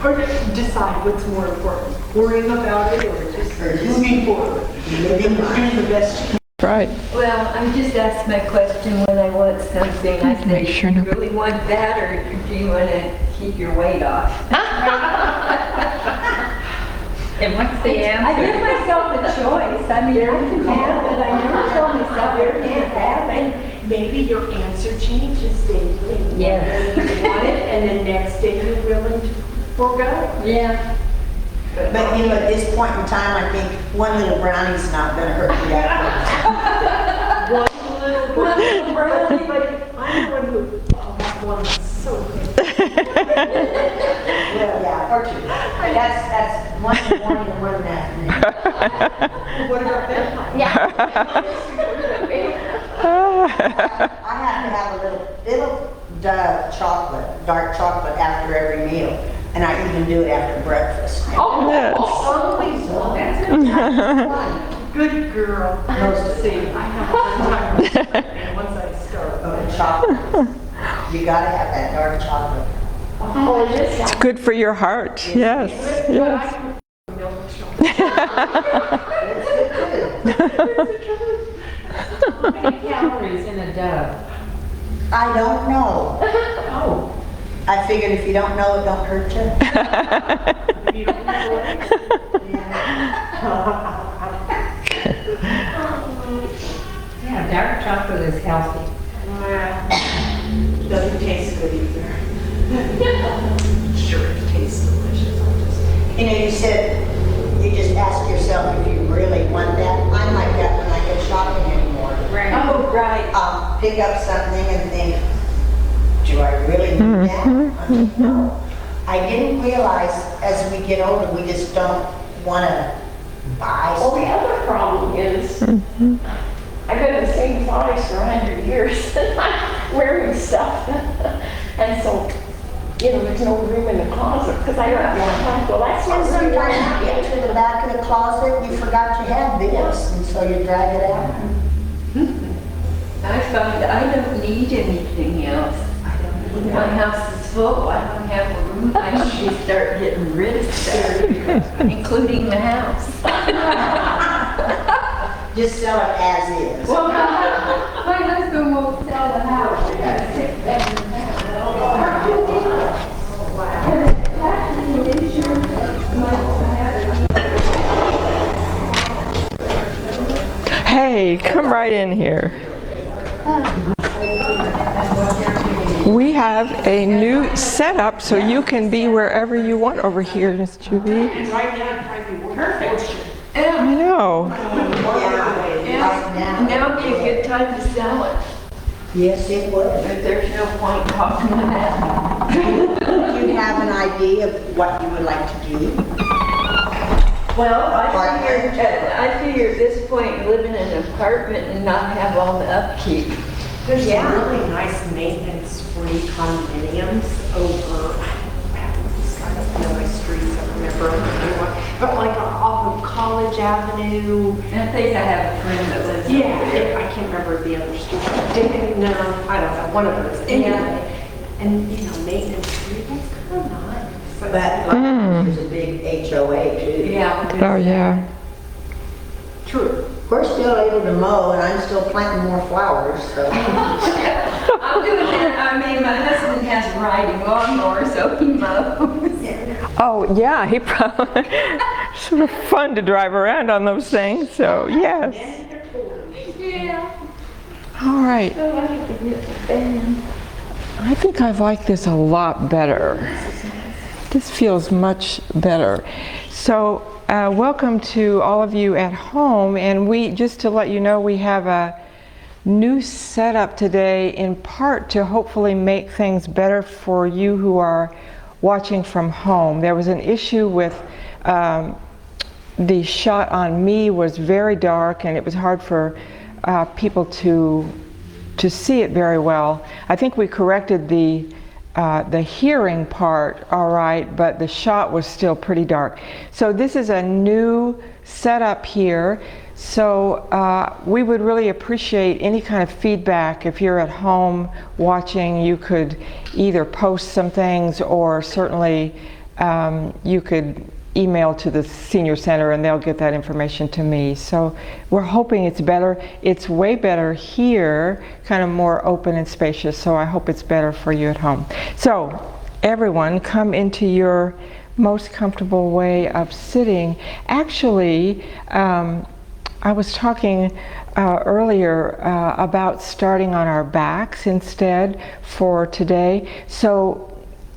Or decide what's more important, worrying about it or just moving forward. Doing the best. Right. Well, I just asked my question when I want something. I say, Sure do you no. really want that or do you want to keep your weight off? And what's the answer? I give myself a choice. I mean, I can have it. I never tell myself I can't have it. Maybe your answer changes daily. Yes. You want it, and the next day you're willing to forego. Yeah. But you know, at this point in time, I think one little brownie's not gonna hurt you that One little brownie, but I'm the one who, oh, that one is so good. Yeah, or two. That's one in the morning and one in the afternoon. What about bedtime? Yeah. I have to have a little chocolate, dark chocolate after every meal. And I even do it after breakfast. Yes. Always that's good girl. Most of See, I have a hard time once I start. Chocolate. You gotta have that dark chocolate. Oh, yes. It's good for your heart. Yes. Yes. How many calories in a dough? I don't know. Oh, I figured if you don't know, it don't hurt you. yeah, dark chocolate is healthy. Doesn't taste good either. Sure, it tastes delicious. You know, you said, you just ask yourself if you really want that. I'm like that when I go shopping anymore. Right. Oh, right. I'll pick up something and think, do I really need that? No. I didn't realize as we get older, we just don't want to buy Well, the stuff. other problem is, I've been the same size for 100 years, and I'm wearing stuff. And so, you know, there's no room in the closet, because I don't want to, well, that's not Sometimes really you right. get to the back of the closet, you forgot you had this, and so you drag it out. I found I don't need anything else. My house is full. I don't have a room. I should start getting rid of stuff, including the house. Just sell it as is. Well, my husband won't sell the house. I got a 6-bedroom Hey, come right in here. We have a new setup so you can be wherever you want over here, Miss Julie. Right now, I'm trying to be perfect. I know. Now would be a good time to sell it. Yes, it would. But there's no point talking about it. Do you have an idea of what you would like to do? Well, I figure at this point, live in an apartment and not have all the upkeep. There's some really nice maintenance-free condominiums over, these kind of my streets, I remember, but like off of College Avenue. I think I have a friend that lives over Yeah, there. I can't remember the other street. No, I don't know, one of those. Anyway, and you know, maintenance-free, that's kind of nice. But there's a big HOA too. Yeah. Oh, yeah. True. We're still able to mow and I'm still planting more flowers, so. I'm doing it. I mean, my husband has a riding lawnmower, so he mows. Oh, yeah, he probably, sort of fun to drive around on those things, so yes. Yeah. All right. So I have to get the fan. I think I like this a lot better. This feels much better. So welcome to all of you at home, and just to let you know, we have a new setup today in part to hopefully make things better for you who are watching from home. There was an issue with the shot on me was very dark and it was hard for people to see it very well. I think we corrected the hearing part all right, but the shot was still pretty dark. So this is a new setup here. So we would really appreciate any kind of feedback. If you're at home watching, you could either post some things or certainly you could email to the senior center and they'll get that information to me. So we're hoping it's better. It's way better here, kind of more open and spacious, so I hope it's better for you at home. So everyone, come into your most comfortable way of sitting. Actually, I was talking earlier about starting on our backs instead for today. So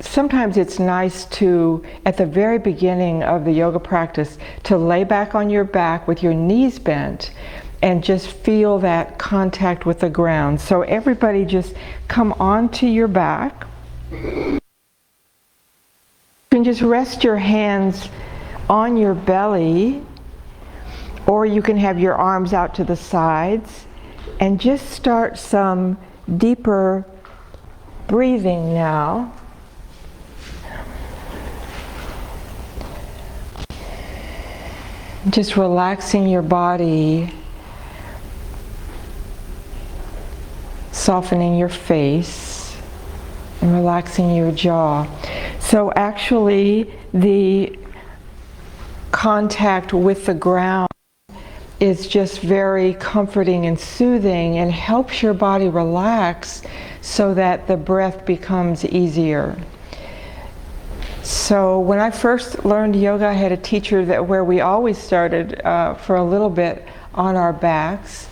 sometimes it's nice to, at the very beginning of the yoga practice, to lay back on your back with your knees bent and just feel that contact with the ground. So everybody just come onto your back. You can just rest your hands on your belly, or you can have your arms out to the sides and just start some deeper breathing now. Just relaxing your body, softening your face, and relaxing your jaw. So actually, the contact with the ground is just very comforting and soothing and helps your body relax so that the breath becomes easier. So when I first learned yoga, I had a teacher where we always started for a little bit on our backs,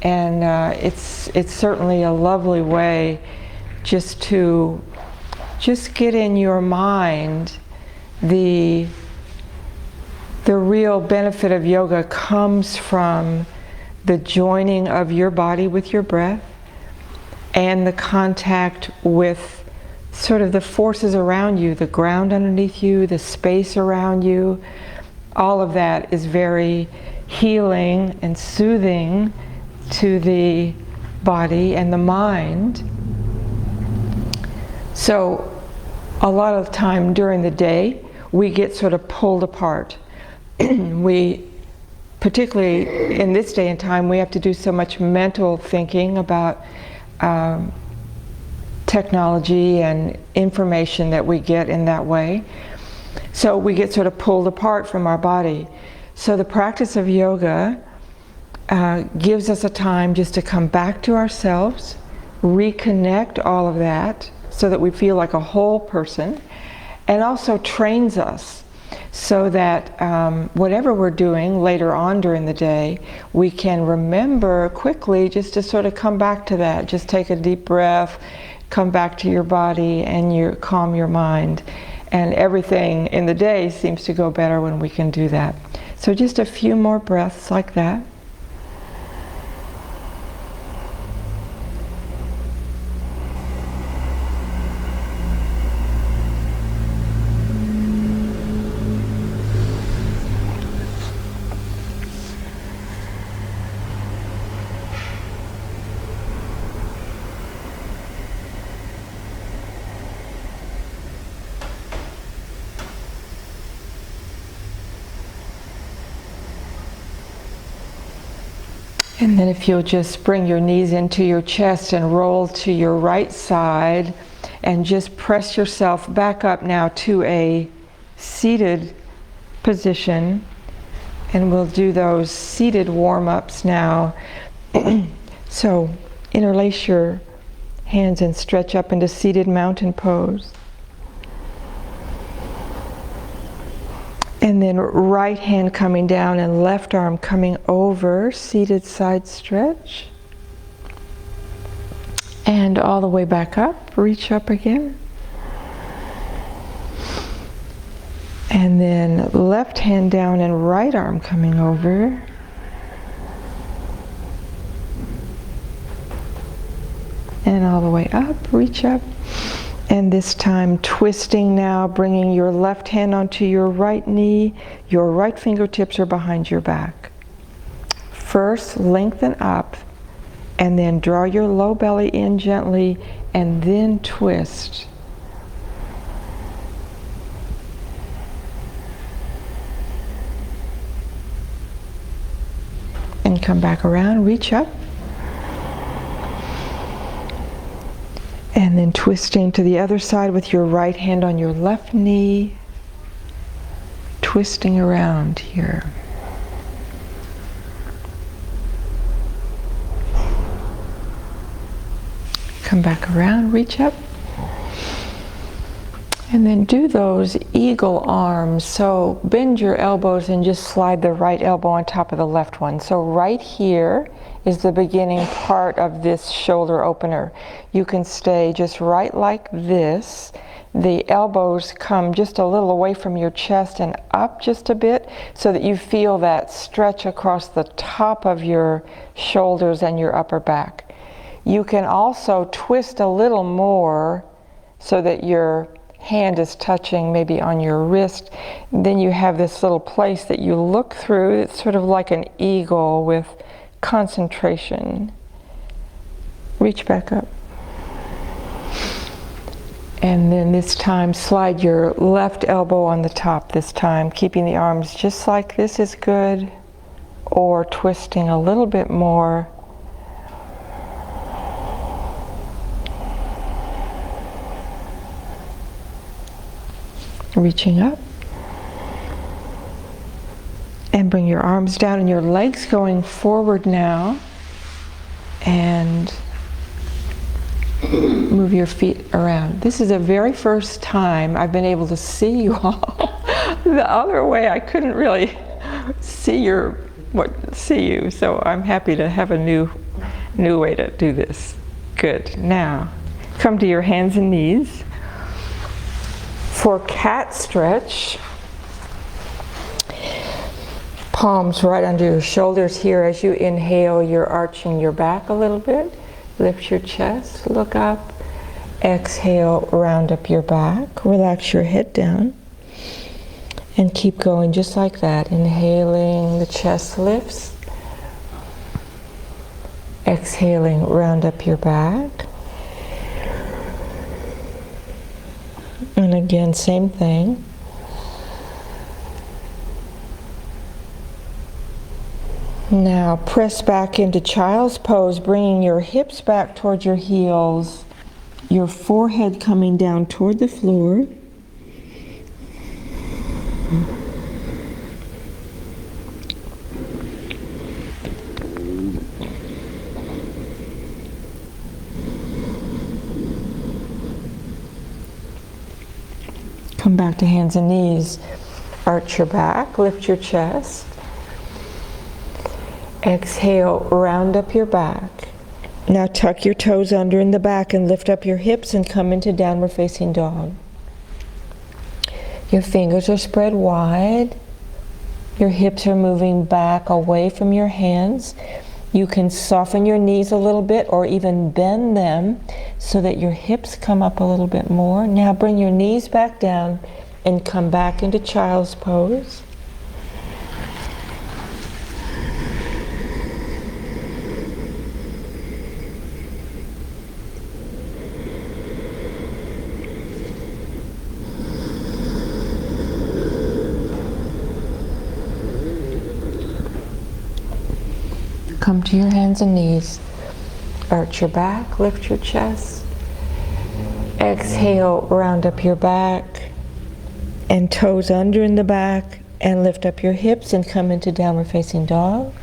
and it's certainly a lovely way just to get in your mind the real benefit of yoga comes from the joining of your body with your breath and the contact with sort of the forces around you, the ground underneath you, the space around you. All of that is very healing and soothing to the body and the mind. So a lot of time during the day, we get sort of pulled apart. We, particularly in this day and time, we have to do so much mental thinking about technology and information that we get in that way. So we get sort of pulled apart from our body. So the practice of yoga gives us a time just to come back to ourselves, reconnect all of that so that we feel like a whole person, and also trains us so that whatever we're doing later on during the day, we can remember quickly just to sort of come back to that. Just take a deep breath, come back to your body, and you calm your mind. And everything in the day seems to go better when we can do that. So just a few more breaths like that. And then if you'll just bring your knees into your chest and roll to your right side and just press yourself back up now to a seated position. And we'll do those seated warm-ups now. So interlace your hands and stretch up into seated mountain pose. And then right hand coming down and left arm coming over, seated side stretch. And all the way back up, reach up again. And then left hand down and right arm coming over. And all the way up, reach up. And this time twisting now, bringing your left hand onto your right knee. Your right fingertips are behind your back. First, lengthen up, and then draw your low belly in gently, and then twist. And come back around, reach up. And then twisting to the other side with your right hand on your left knee. twisting around here. Come back around, reach up. And then do those eagle arms. So bend your elbows and just slide the right elbow on top of the left one. So right here is the beginning part of this shoulder opener. You can stay just right like this. The elbows come just a little away from your chest and up just a bit so that you feel that stretch across the top of your shoulders and your upper back. You can also twist a little more so that your hand is touching maybe on your wrist. Then you have this little place that you look through. It's sort of like an eagle with concentration. Reach back up. And then this time slide your left elbow on the top this time, keeping the arms just like this is good, or twisting a little bit more. Reaching up. And bring your arms down and your legs going forward now. And move your feet around. This is the very first time I've been able to see you all. The other way I couldn't really see you. So I'm happy to have a new way to do this. Good. Now, come to your hands and knees. For cat stretch, palms right under your shoulders here. As you inhale, you're arching your back a little bit. Lift your chest, look up. Exhale, round up your back. Relax your head down. And keep going just like that. Inhaling, the chest lifts. Exhaling, round up your back. And again, same thing. Now press back into child's pose, bringing your hips back towards your heels, your forehead coming down toward the floor. Come back to hands and knees. Arch your back, lift your chest. Exhale, round up your back. Now tuck your toes under in the back and lift up your hips and come into downward facing dog. Your fingers are spread wide. Your hips are moving back away from your hands. You can soften your knees a little bit or even bend them so that your hips come up a little bit more. Now bring your knees back down and come back into child's pose. Come to your hands and knees. Arch your back, lift your chest. Exhale, round up your back and toes under in the back and lift up your hips and come into downward facing dog.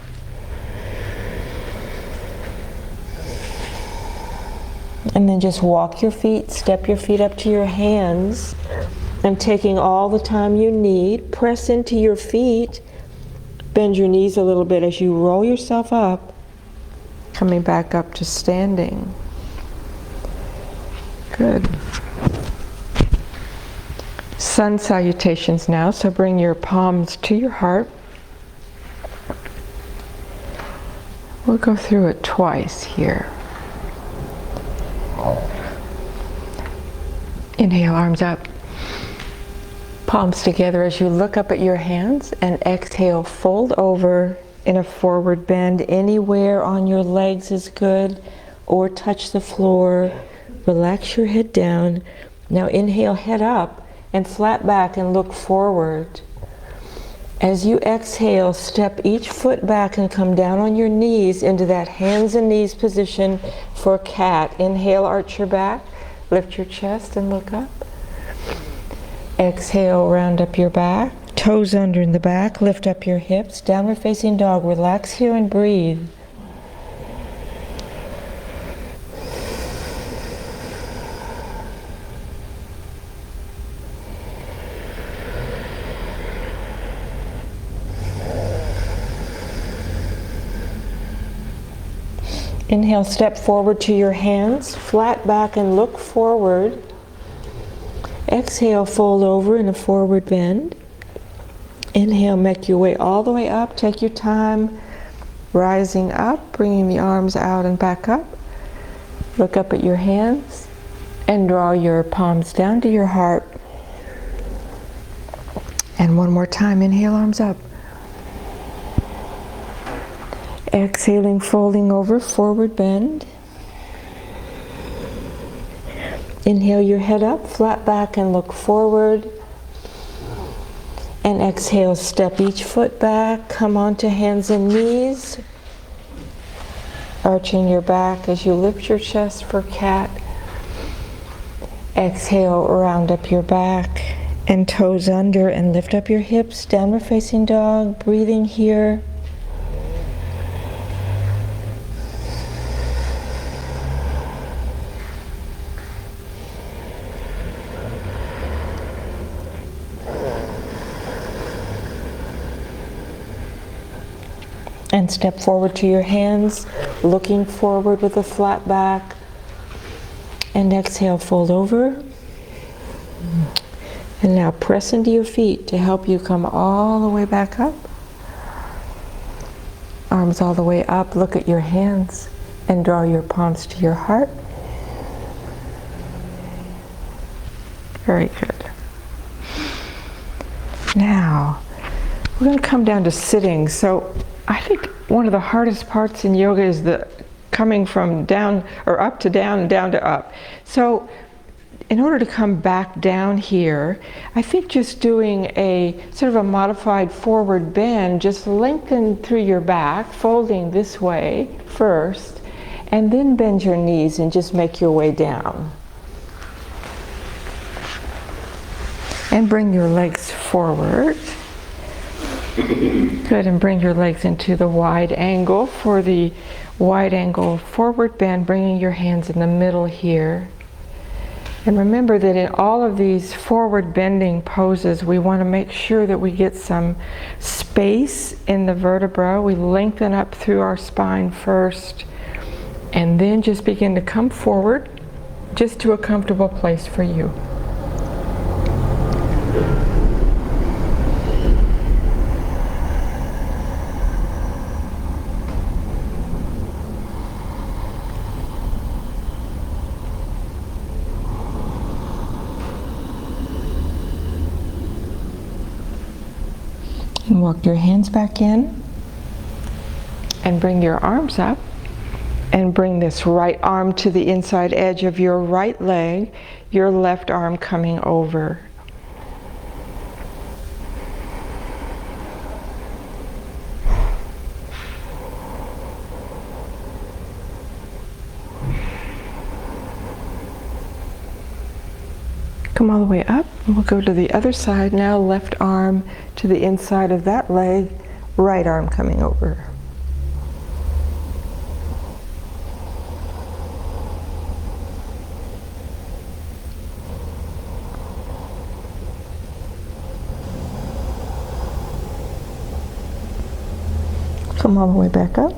And then just walk your feet, step your feet up to your hands and taking all the time you need, press into your feet. Bend your knees a little bit as you roll yourself up, coming back up to standing. Good. Sun salutations now, so bring your palms to your heart. We'll go through it twice here. Inhale, arms up. Palms together as you look up at your hands, and exhale, fold over in a forward bend. Anywhere on your legs is good, or touch the floor. Relax your head down. Now inhale, head up and flat back and look forward. As you exhale, step each foot back and come down on your knees into that hands and knees position for cat. Inhale, arch your back, lift your chest and look up. Exhale, round up your back, Toes under in the back, lift up your hips, downward facing dog. Relax here and breathe. Inhale, step forward to your hands, flat back and look forward. Exhale, fold over in a forward bend. Inhale, make your way all the way up. Take your time rising up, bringing the arms out and back up. Look up at your hands and draw your palms down to your heart. And one more time, inhale, arms up. Exhaling, folding over, forward bend. Inhale your head up, flat back and look forward. And exhale, step each foot back, come onto hands and knees. Arching your back as you lift your chest for cat. Exhale, round up your back and toes under and lift up your hips, downward facing dog, breathing here. And step forward to your hands, looking forward with a flat back. And exhale, fold over. And now press into your feet to help you come all the way back up. Arms all the way up, look at your hands and draw your palms to your heart. Very good. Now, we're going to come down to sitting. So I think one of the hardest parts in yoga is the coming from down or up to down and down to up. So in order to come back down here, I think just doing a sort of a modified forward bend, just lengthen through your back, folding this way first, and then bend your knees and just make your way down. And bring your legs forward. Good, and bring your legs into the wide angle for the wide angle forward bend, bringing your hands in the middle here. And remember that in all of these forward bending poses, we want to make sure that we get some space in the vertebra. We lengthen up through our spine first, and then just begin to come forward, just to a comfortable place for you. And walk your hands back in and bring your arms up and bring this right arm to the inside edge of your right leg, your left arm coming over. Come all the way up, and we'll go to the other side now. Left arm to the inside of that leg, right arm coming over. Come all the way back up.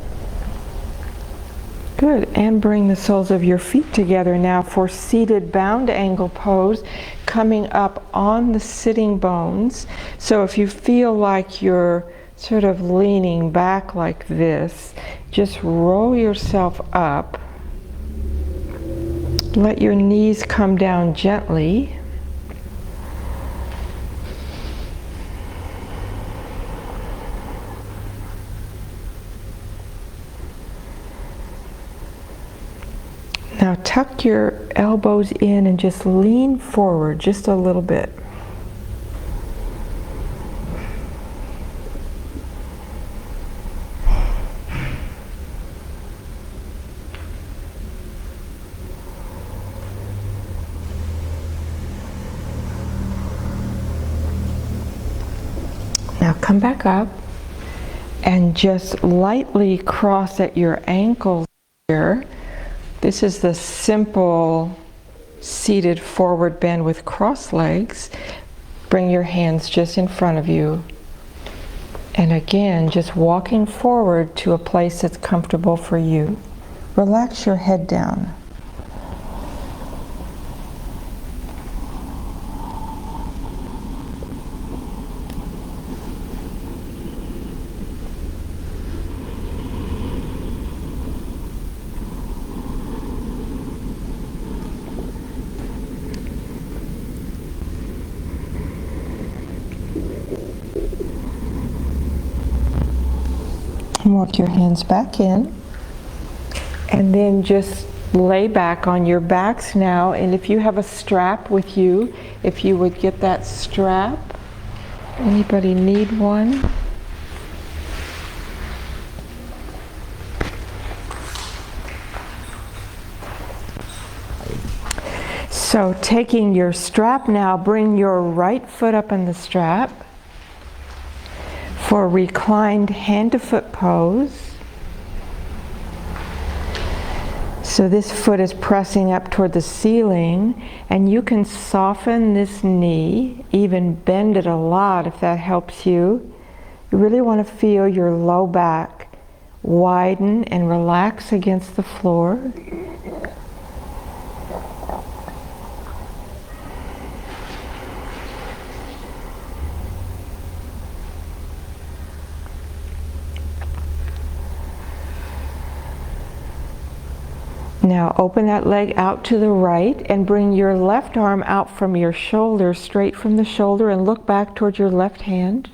Good, and bring the soles of your feet together now for seated bound angle pose, coming up on the sitting bones. So if you feel like you're sort of leaning back like this, just roll yourself up. Let your knees come down gently. Now tuck your elbows in and just lean forward just a little bit. Come back up and just lightly cross at your ankles here. This is the simple seated forward bend with cross legs. Bring your hands just in front of you. And again, just walking forward to a place that's comfortable for you. Relax your head down. And walk your hands back in. And then just lay back on your backs now. And if you have a strap with you, if you would get that strap. Anybody need one? So taking your strap now, bring your right foot up in the strap for a reclined hand to foot pose. So this foot is pressing up toward the ceiling, and you can soften this knee, even bend it a lot if that helps you. You really want to feel your low back widen and relax against the floor. Now open that leg out to the right and bring your left arm out from your shoulder, straight from the shoulder, and look back towards your left hand.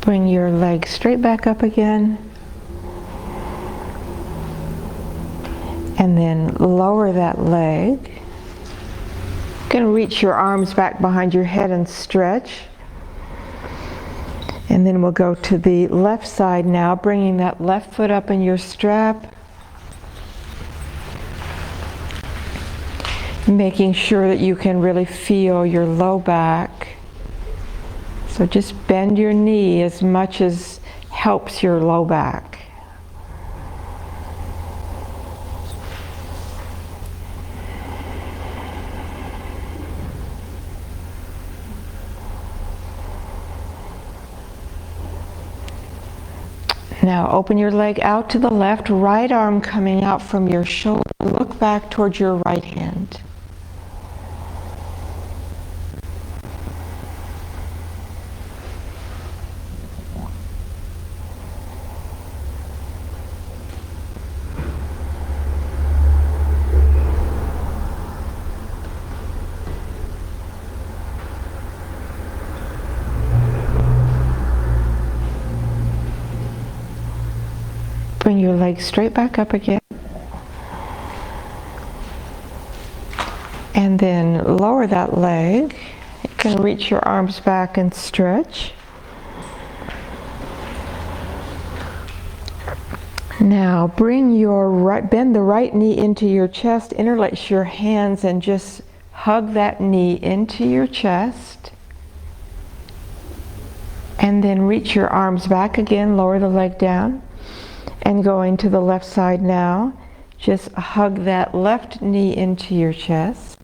Bring your leg straight back up again. And then lower that leg. You can reach your arms back behind your head and stretch. And then we'll go to the left side now, bringing that left foot up in your strap. Making sure that you can really feel your low back. So just bend your knee as much as helps your low back. Now open your leg out to the left, right arm coming out from your shoulder. Look back towards your right hand. Bring your legs straight back up again. And then lower that leg. You can reach your arms back and stretch. Now bring your bend the right knee into your chest, interlace your hands and just hug that knee into your chest. And then reach your arms back again, lower the leg down. And going to the left side now, just hug that left knee into your chest.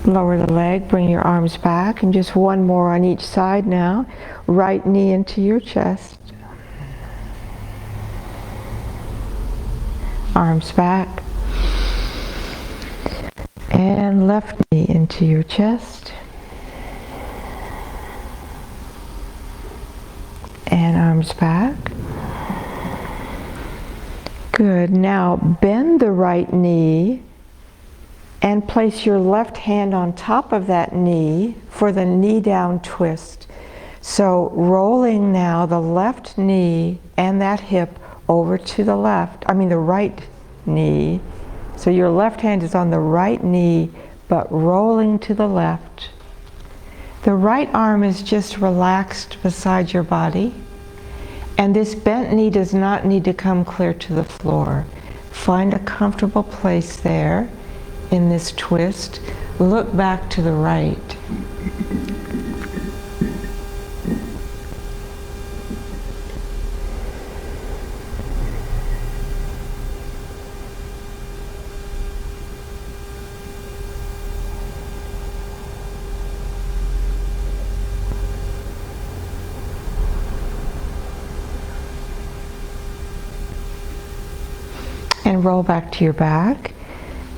Lower the leg, bring your arms back, and just one more on each side now. Right knee into your chest. Arms back. And left knee into your chest. And arms back. Good. Now bend the right knee and place your left hand on top of that knee for the knee down twist. So rolling now the left knee and that hip over to the left, the right knee So your left hand is on the right knee, but rolling to the left. The right arm is just relaxed beside your body. And this bent knee does not need to come clear to the floor. Find a comfortable place there in this twist. Look back to the right. And roll back to your back.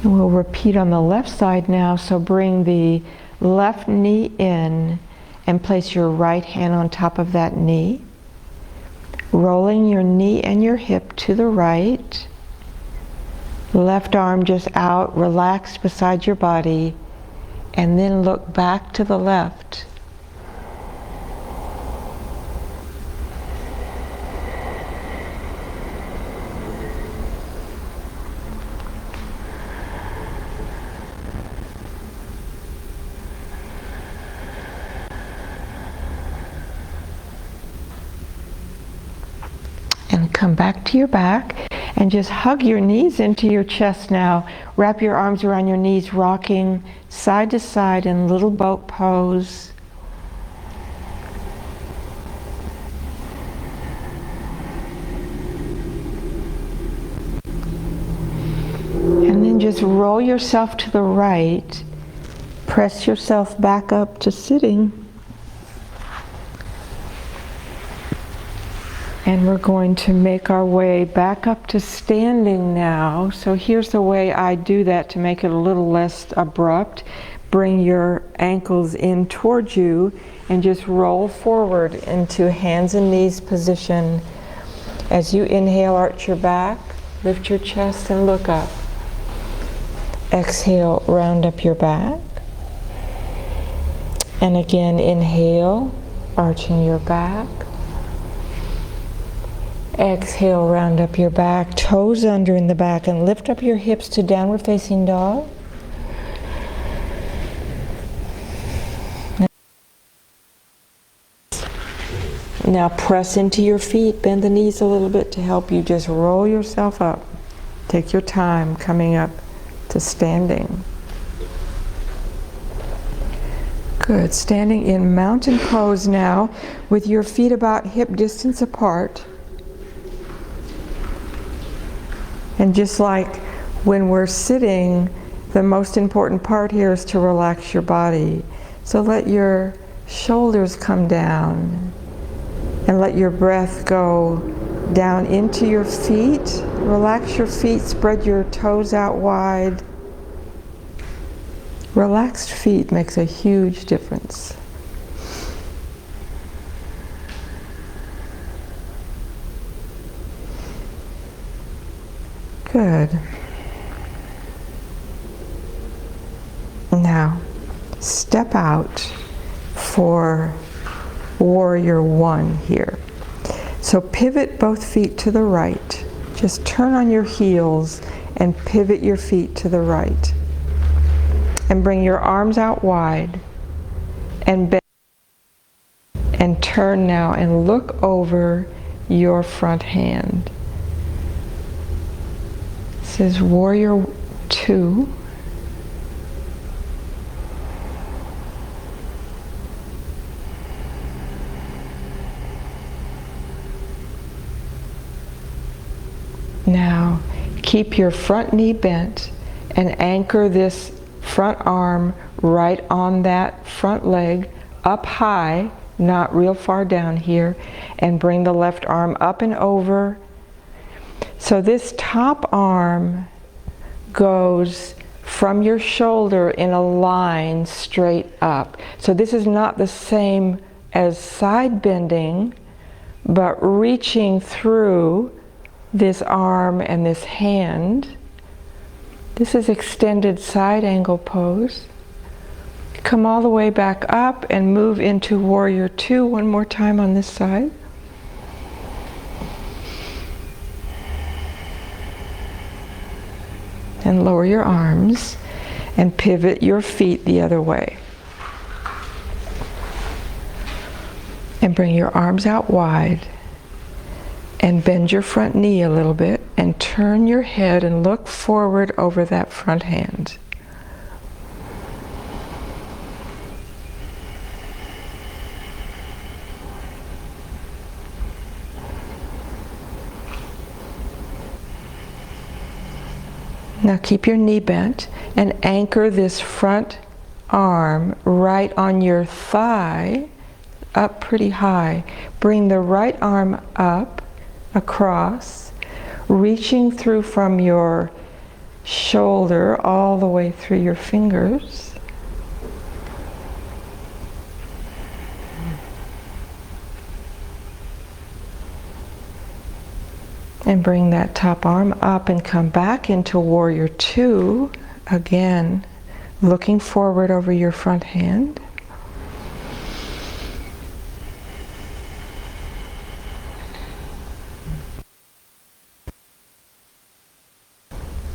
And we'll repeat on the left side now. So bring the left knee in and place your right hand on top of that knee. Rolling your knee and your hip to the right. Left arm just out, relaxed beside your body. And then look back to the left. And come back to your back and just hug your knees into your chest now. Wrap your arms around your knees, rocking side to side in little boat pose. And then just roll yourself to the right. Press yourself back up to sitting. And we're going to make our way back up to standing now. So here's the way I do that to make it a little less abrupt. Bring your ankles in towards you and just roll forward into hands and knees position. As you inhale, arch your back, lift your chest and look up. Exhale, round up your back. And again, inhale, arching your back. Exhale, round up your back, toes under in the back, and lift up your hips to downward facing dog. Now press into your feet, bend the knees a little bit to help you just roll yourself up. Take your time coming up to standing. Good, standing in mountain pose now with your feet about hip distance apart. And just like when we're sitting, the most important part here is to relax your body. So let your shoulders come down and let your breath go down into your feet. Relax your feet, spread your toes out wide. Relaxed feet makes a huge difference. Good. Now, step out for warrior one here. So pivot both feet to the right. Just turn on your heels and pivot your feet to the right. And bring your arms out wide and bend. And turn now and look over your front hand. This is warrior two. Now, keep your front knee bent and anchor this front arm right on that front leg, up high, not real far down here, and bring the left arm up and over. So this top arm goes from your shoulder in a line straight up. So this is not the same as side bending, but reaching through this arm and this hand. This is extended side angle pose. Come all the way back up and move into warrior two one more time on this side. and lower your arms and pivot your feet the other way. And bring your arms out wide and bend your front knee a little bit and turn your head and look forward over that front hand. Now keep your knee bent and anchor this front arm right on your thigh, up pretty high. Bring the right arm up, across, reaching through from your shoulder all the way through your fingers. And bring that top arm up and come back into Warrior Two. Again, looking forward over your front hand.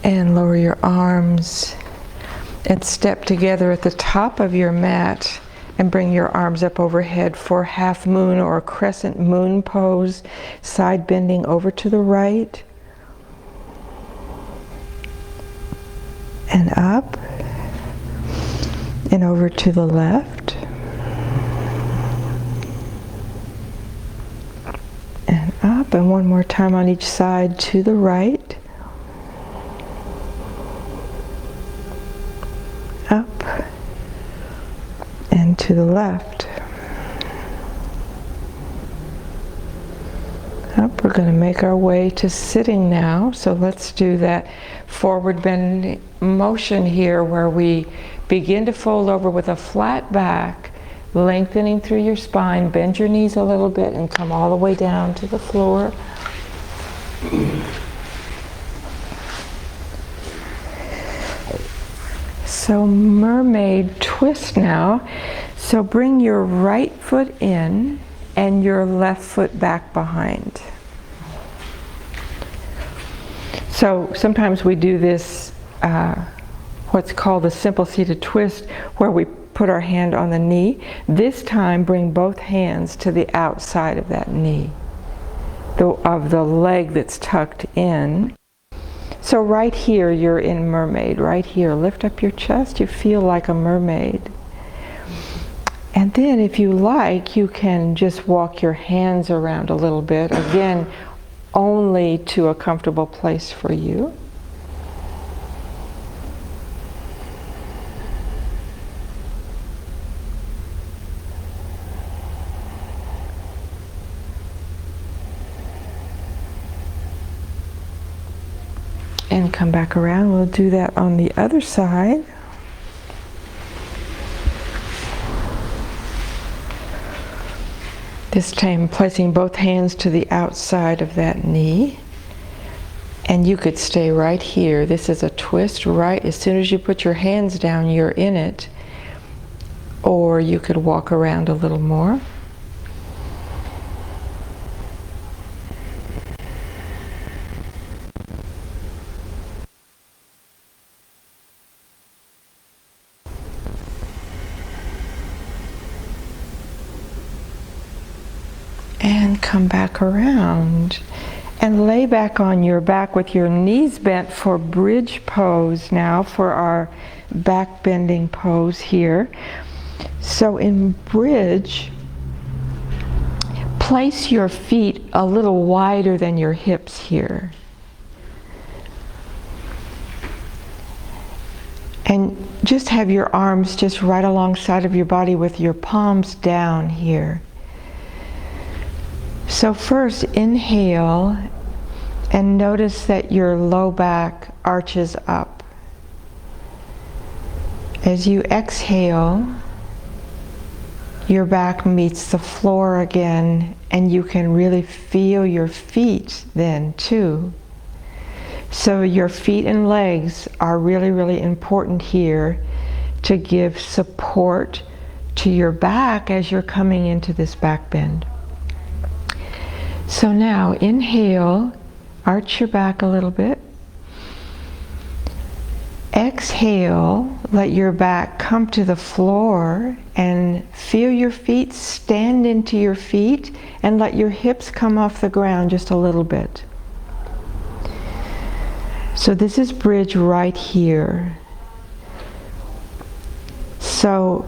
And lower your arms and step together at the top of your mat and bring your arms up overhead for half moon or crescent moon pose, side bending over to the right and up and over to the left and up, and one more time on each side to the right, up and to the left. Up, we're going to make our way to sitting now. So let's do that forward bend motion here where we begin to fold over with a flat back, lengthening through your spine. Bend your knees a little bit and come all the way down to the floor. So mermaid twist now. So bring your right foot in and your left foot back behind. So sometimes we do this, what's called a simple seated twist, where we put our hand on the knee. This time bring both hands to the outside of that knee, of the leg that's tucked in. So right here, you're in mermaid. Right here, lift up your chest. You feel like a mermaid. And then if you like, you can just walk your hands around a little bit. Again, only to a comfortable place for you. And come back around. We'll do that on the other side. This time placing both hands to the outside of that knee. And you could stay right here. This is a twist right as soon as you put your hands down, you're in it. Or you could walk around a little more. And come back around and lay back on your back with your knees bent for bridge pose now, for our back bending pose here. So in bridge, place your feet a little wider than your hips here. And just have your arms just right alongside of your body with your palms down here. So first, inhale and notice that your low back arches up. As you exhale, your back meets the floor again, and you can really feel your feet then too. So your feet and legs are really, really important here to give support to your back as you're coming into this back bend. So now inhale, arch your back a little bit. Exhale, let your back come to the floor and feel your feet stand into your feet and let your hips come off the ground just a little bit. So this is bridge right here. So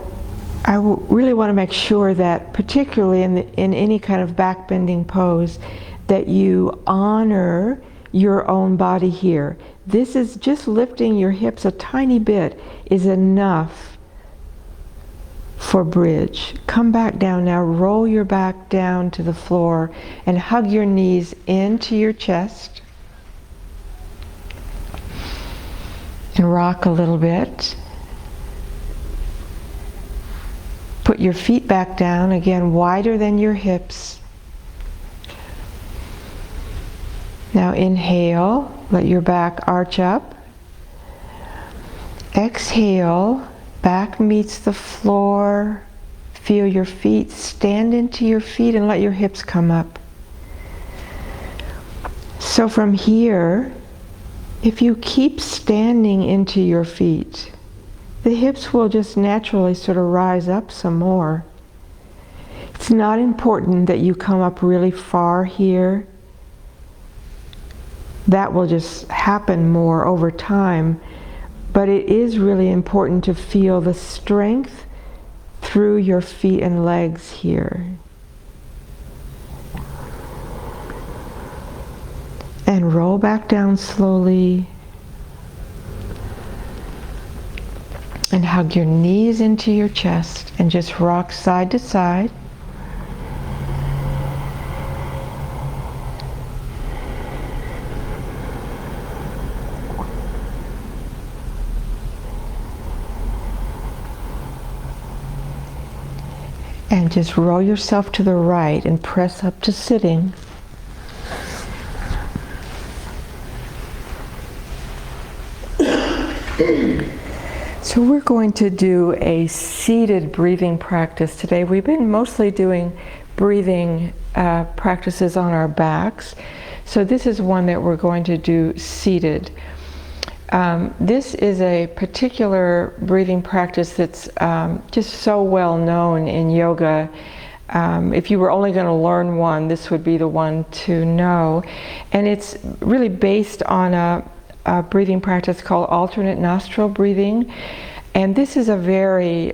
I really want to make sure that, particularly in any kind of back bending pose, that you honor your own body here. This is just lifting your hips a tiny bit is enough for bridge. Come back down now, roll your back down to the floor and hug your knees into your chest. And rock a little bit. Put your feet back down, again wider than your hips. Now inhale, let your back arch up. Exhale, back meets the floor. Feel your feet, stand into your feet and let your hips come up. So from here, if you keep standing into your feet, the hips will just naturally sort of rise up some more. It's not important that you come up really far here. That will just happen more over time. But it is really important to feel the strength through your feet and legs here. And roll back down slowly. And hug your knees into your chest and just rock side to side. And just roll yourself to the right and press up to sitting. So we're going to do a seated breathing practice today. We've been mostly doing breathing practices on our backs. So this is one that we're going to do seated. This is a particular breathing practice that's just so well known in yoga. If you were only going to learn one, this would be the one to know. And it's really based on a breathing practice called alternate nostril breathing. And this is a very,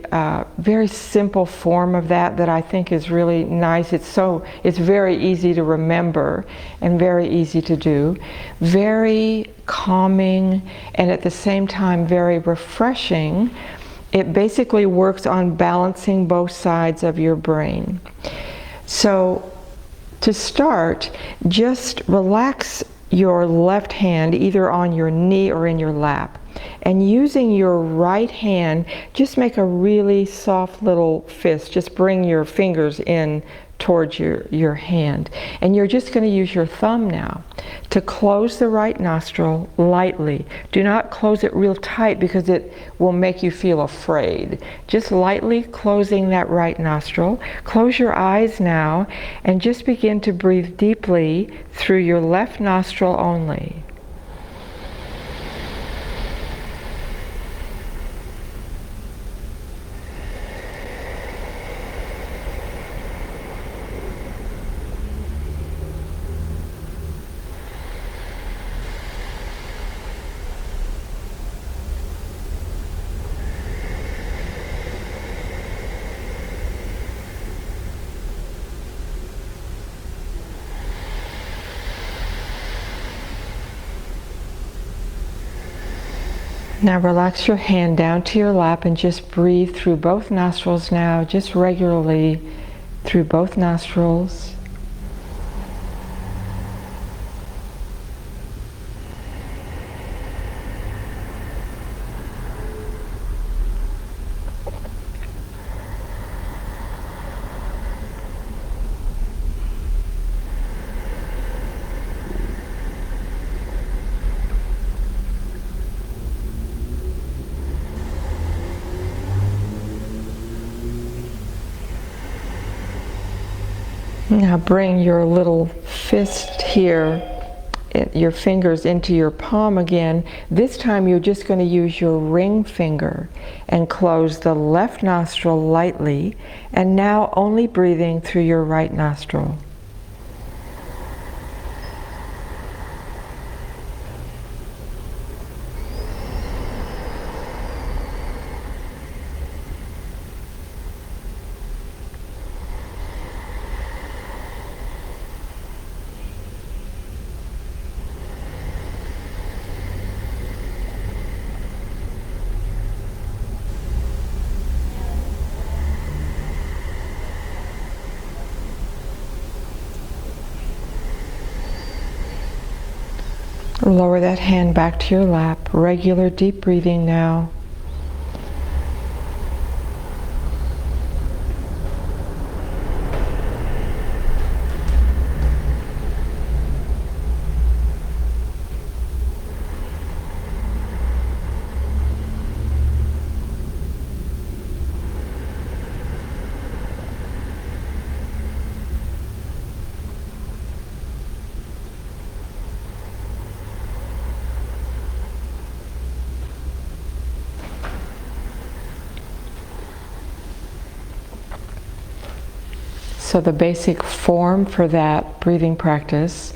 very simple form of that I think is really nice. It's very easy to remember and very easy to do. Very calming and at the same time very refreshing. It basically works on balancing both sides of your brain. So to start, just relax your left hand either on your knee or in your lap. And using your right hand, just make a really soft little fist. Just bring your fingers in towards your hand. And you're just going to use your thumb now to close the right nostril lightly. Do not close it real tight because it will make you feel afraid. Just lightly closing that right nostril. Close your eyes now and just begin to breathe deeply through your left nostril only. Now relax your hand down to your lap and just breathe through both nostrils now, just regularly through both nostrils. Now bring your little fist here your fingers into your palm again. This time you're just going to use your ring finger and close the left nostril lightly, and now only breathing through your right nostril. Lower that hand back to your lap. Regular deep breathing now. So the basic form for that breathing practice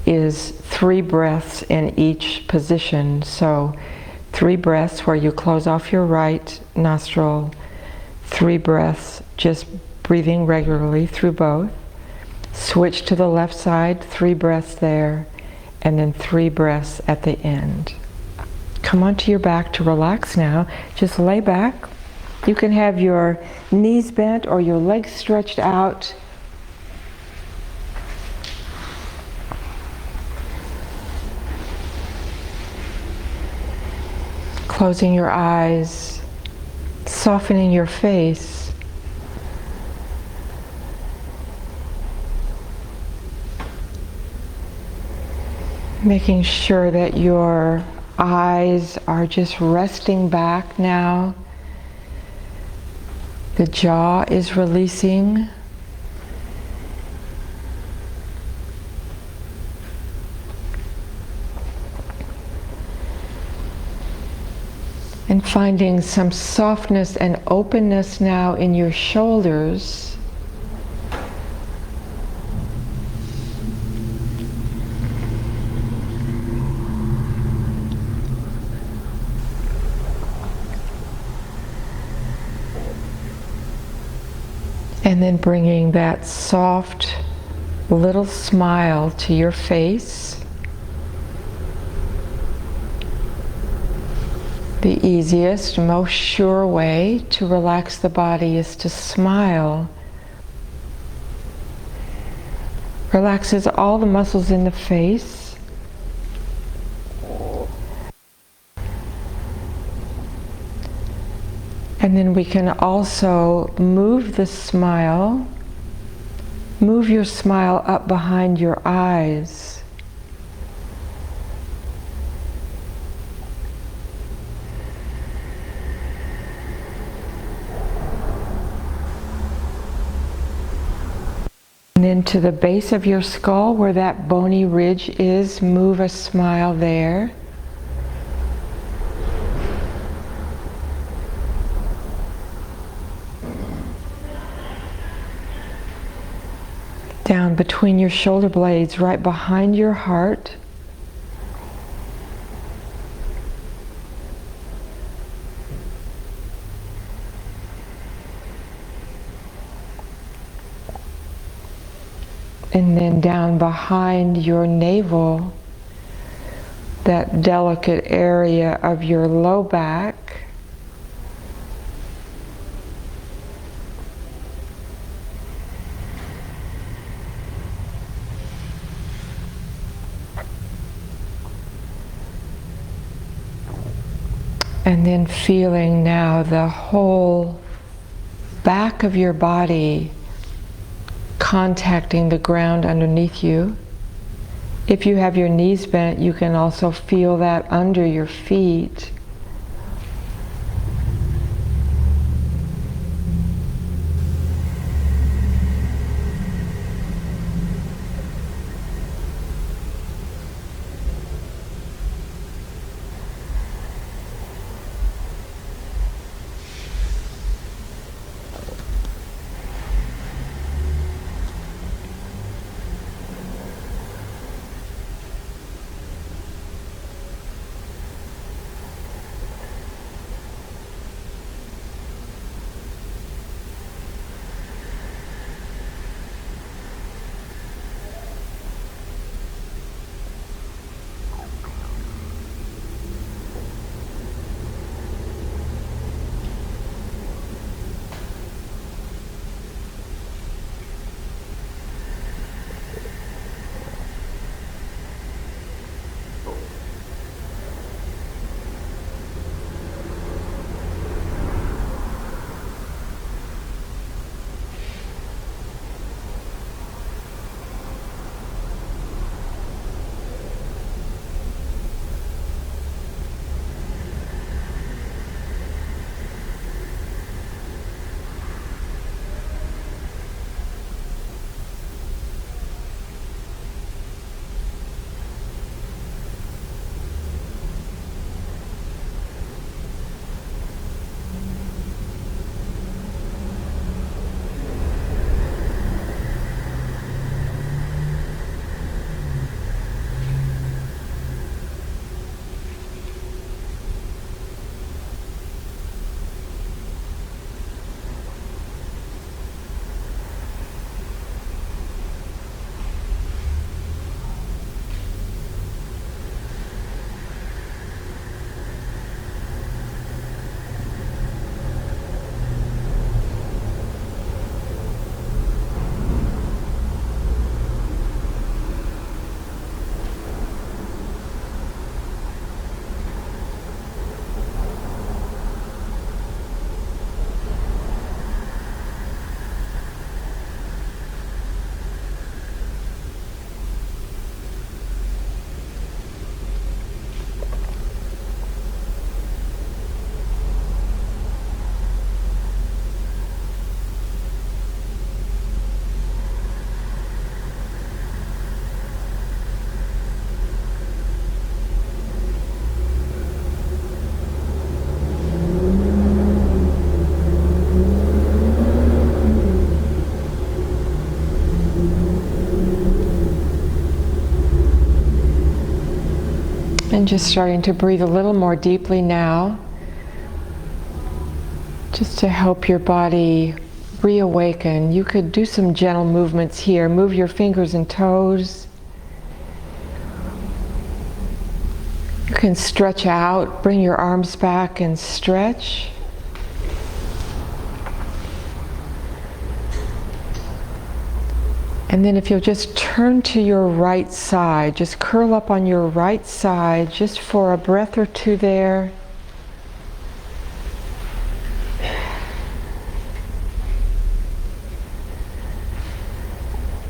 is 3 breaths in each position. So 3 breaths where you close off your right nostril, 3 breaths just breathing regularly through both. Switch to the left side, 3 breaths there, and then 3 breaths at the end. Come onto your back to relax now. Just lay back. You can have your knees bent or your legs stretched out. Closing your eyes, softening your face. Making sure that your eyes are just resting back now. The jaw is releasing. And finding some softness and openness now in your shoulders. And then bringing that soft little smile to your face. The easiest, most sure way to relax the body is to smile. Relaxes all the muscles in the face. And then we can also move the smile, move your smile up behind your eyes. And then to the base of your skull where that bony ridge is, move a smile there. Down between your shoulder blades, right behind your heart. And then down behind your navel, that delicate area of your low back. And then feeling now the whole back of your body contacting the ground underneath you. If you have your knees bent, you can also feel that under your feet. And just starting to breathe a little more deeply now, just to help your body reawaken. You could do some gentle movements here. Move your fingers and toes. You can stretch out, bring your arms back and stretch. And then if you'll just turn to your right side, just curl up on your right side just for a breath or two there.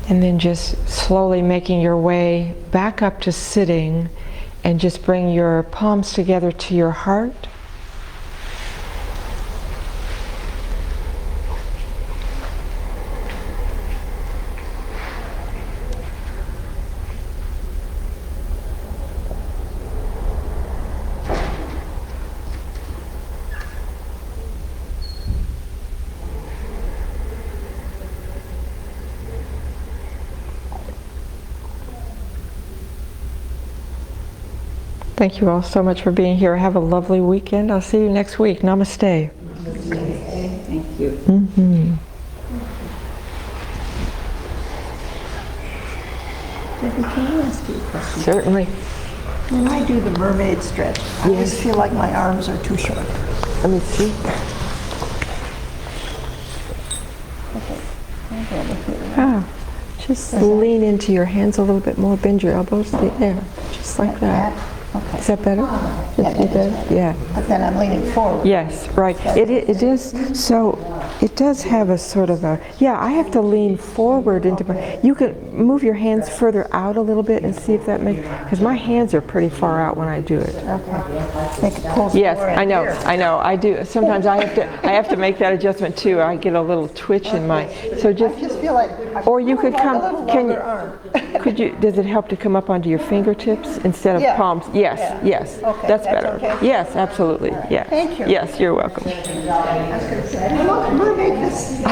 And then just slowly making your way back up to sitting, and just bring your palms together to your heart. Thank you all so much for being here. Have a lovely weekend. I'll see you next week. Namaste. Thank you. Mm-hmm. Debbie, can I ask you a question? Certainly. When I do the mermaid stretch, I always feel like my arms are too short. Let me see. Oh, just lean into your hands a little bit more. Bend your elbows. There. Just like that. Okay. Is that better? Yeah, that is better. Yeah. But then I'm leaning forward. Yes, right. It is, so it does have a sort of a, yeah, I have to lean forward into my, you can move your hands further out a little bit and see if that makes, because my hands are pretty far out when I do it. Okay. Make it close. Yes, I know, I do. Sometimes I have to make that adjustment too. I get a little twitch in my, so I just, just feel like, or you could a come, little can longer arm. could you, does it help to come up onto your fingertips instead of Yeah. palms? Yes, Yeah. yes, Okay, that's that's better. okay? Yes, absolutely, yeah. Thank you. Yes, you're welcome. Look, mermaid, this.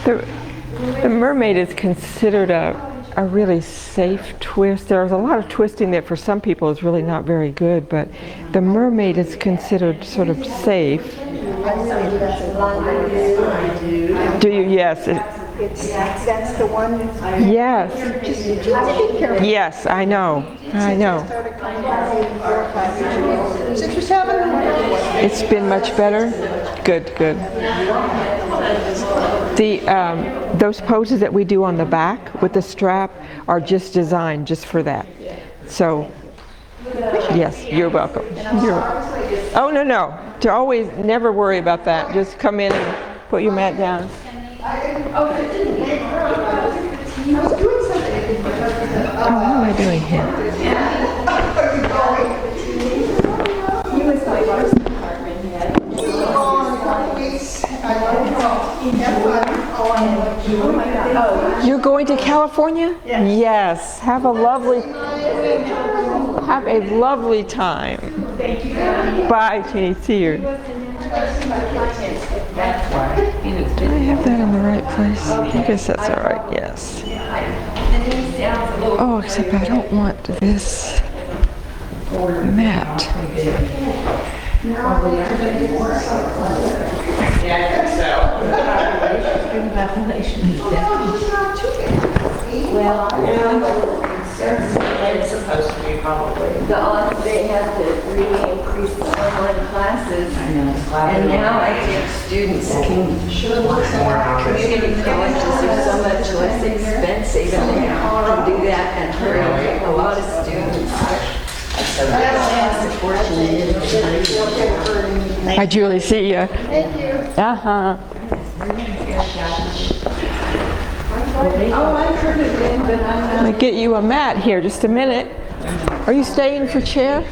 The mermaid is considered a really safe twist. There's a lot of twisting that for some people is really not very good, but the mermaid is considered sort of safe. Do you? Yes. That's the one. Yes. Yes, I know. I know. Since you're 7. It's been much better? Good, good. Those poses that we do on the back with the strap are just designed just for that. So, yes, you're welcome. Oh, no. To always, never worry about that. Just come in and put your mat down. Oh, what am I doing here? He was my first department head. You're going to California? Yes. Have a lovely time. Thank you. Bye, Jeannie. See you. That's why. Do I have that in the right place? I guess that's all right. Yes. Oh, except I don't want this mat. Well, it's supposed to be probably. They have to really increase the online classes. And now I think students can, community colleges are so much less expensive and they can do that and hurry a lot of students. Hi, Julie. See ya. Thank you. Uh-huh. Oh, I could have been, but I'm I'm gonna get you a mat here. Just a minute. Are you staying for chair?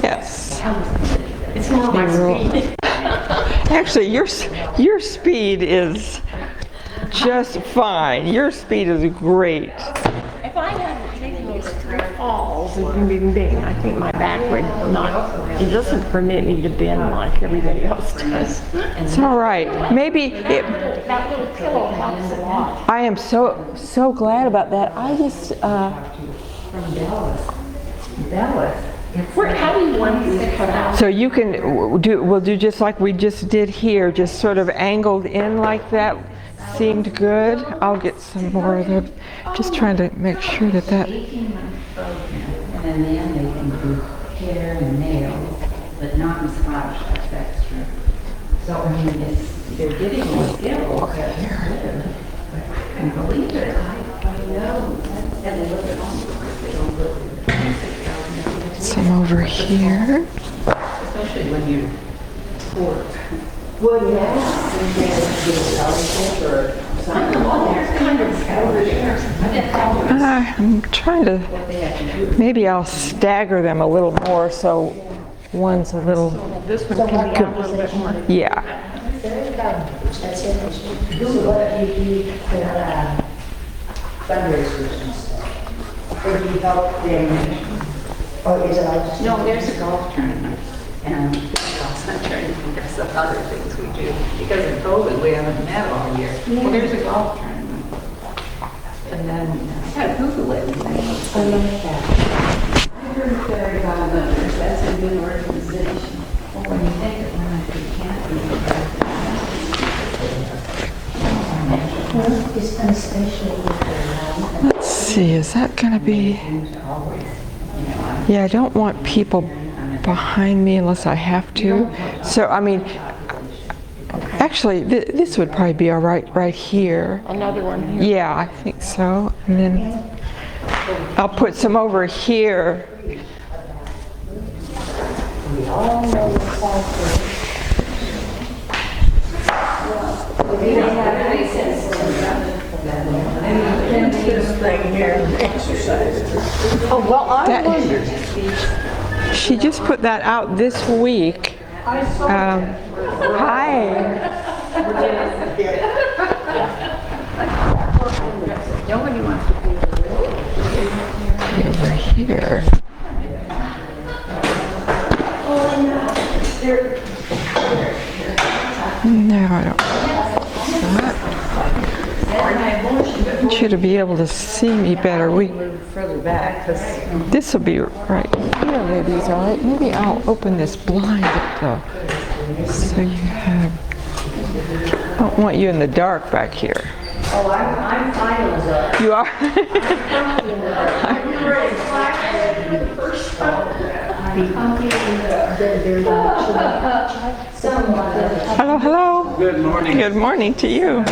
Yes. It's more my speed. Actually, your speed is just fine. Your speed is great. If I hadn't taken these 3 falls and bing, I think my back would not, it doesn't permit me to bend like everybody else does. It's all right. Maybe it, That little pillow helps a lot. I am so glad about that. I just That was. How do you want these cut out? So you can we'll do just like we just did here, just sort of angled in like that. Seemed good. I'll get some more of them. Just trying to make sure that 18-month program, and then they can do hair and nails, but not massage, that's extra. So, I mean, they're getting more skills. And believe it, I know. And they look at home, they don't look at some over here. especially when you're poor. Well, yeah, and then get a scholarship or something. There's kind of over there. I didn't know I'm trying to, what they have to do. maybe I'll stagger them a little more so one's a little, This one can be a little bit more. yeah. That's interesting. So what do you do for fundraisers and stuff? Or do you help them? Or is it like just? No, there's a golf tournament, and golf tournament, there's some other things we do. Because of COVID, we haven't met all year. Well, there's a golf tournament. And then, I had Google it. I like that. I heard Fairy Godmothers, that's a good organization. Well, when you think of when you can't do Well, it's especially with the, Let's see, is that gonna be, yeah, I don't want people behind me unless I have to. So, I mean, actually, this would probably be all right here. Another one here. Yeah, I think so. And then I'll put some over here. we all know the culture. Oh, well, I That- wondered. She just put that out this week. Hi. Nobody wants to pay the Over here. No, I don't. I want you to be able to see me better. further back, because This will be right here, ladies, all right? Maybe I'll open this blind up though. So you have, I don't want you in the dark back here. Oh, I'm fine with that. You are? Hello, hello. Good morning. Good morning to you.